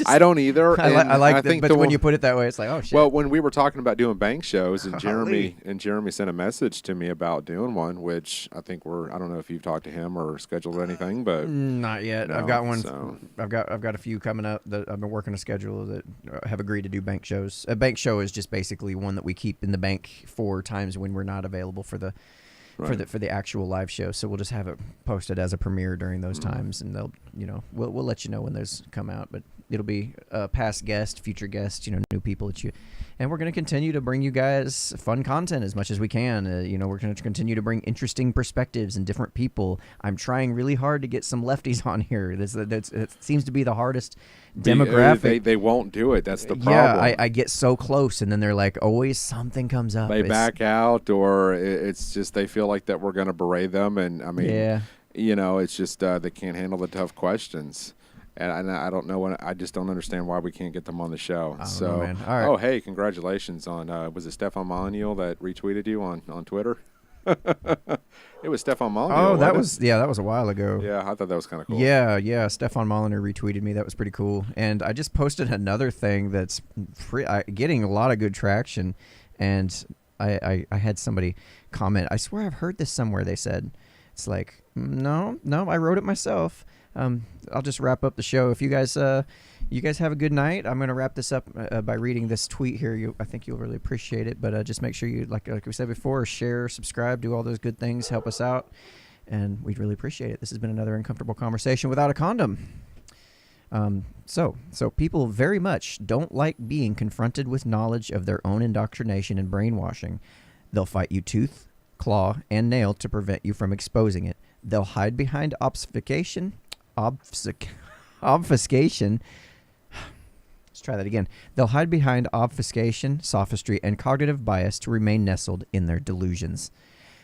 I don't either. I like think but when you put it that way, it's like, oh shit. Well, when we were talking about doing bank shows, and Jeremy sent a message to me about doing one, which I think I don't know if you've talked to him or scheduled anything, but not yet. No, I've got one. so. I've got a few coming up that I've been working a schedule that have agreed to do bank shows. A bank show is just basically one that we keep in the bank for times when we're not available for the. Right. For the actual live show, so we'll just have it posted as a premiere during those times, and they'll we'll let you know when those come out. But it'll be past guests, future guests, new people that and we're going to continue to bring you guys fun content as much as we can. We're going to continue to bring interesting perspectives and different people. I'm trying really hard to get some lefties on here. It seems to be the hardest demographic. They won't do it. That's the problem. Yeah, I get so close, and then they're like, always something comes up. They back out, or it's just they feel like that we're going to berate them, and I mean, it's just they can't handle the tough questions. And I don't know I just don't understand why we can't get them on the show. Know, man. All right. Oh, hey, congratulations on was it Stefan Molyneux that retweeted you on Twitter? It was Stefan Molyneux. Oh, that was a while ago. Yeah, I thought that was kind of cool. Yeah. Stefan Molyneux retweeted me. That was pretty cool. And I just posted another thing that's getting a lot of good traction. And I had somebody comment. I swear I've heard this somewhere. They said it's like no, I wrote it myself. I'll just wrap up the show. If you guys have a good night, I'm going to wrap this up by reading this tweet here. I think you'll really appreciate it. But just make sure you, like we said before, share, subscribe, do all those good things, help us out, and we'd really appreciate it. This has been another uncomfortable conversation without a condom. So people very much don't like being confronted with knowledge of their own indoctrination and brainwashing. They'll fight you tooth, claw, and nail to prevent you from exposing it. They'll hide behind obfuscation. Let's try that again. They'll hide behind obfuscation, sophistry, and cognitive bias to remain nestled in their delusions.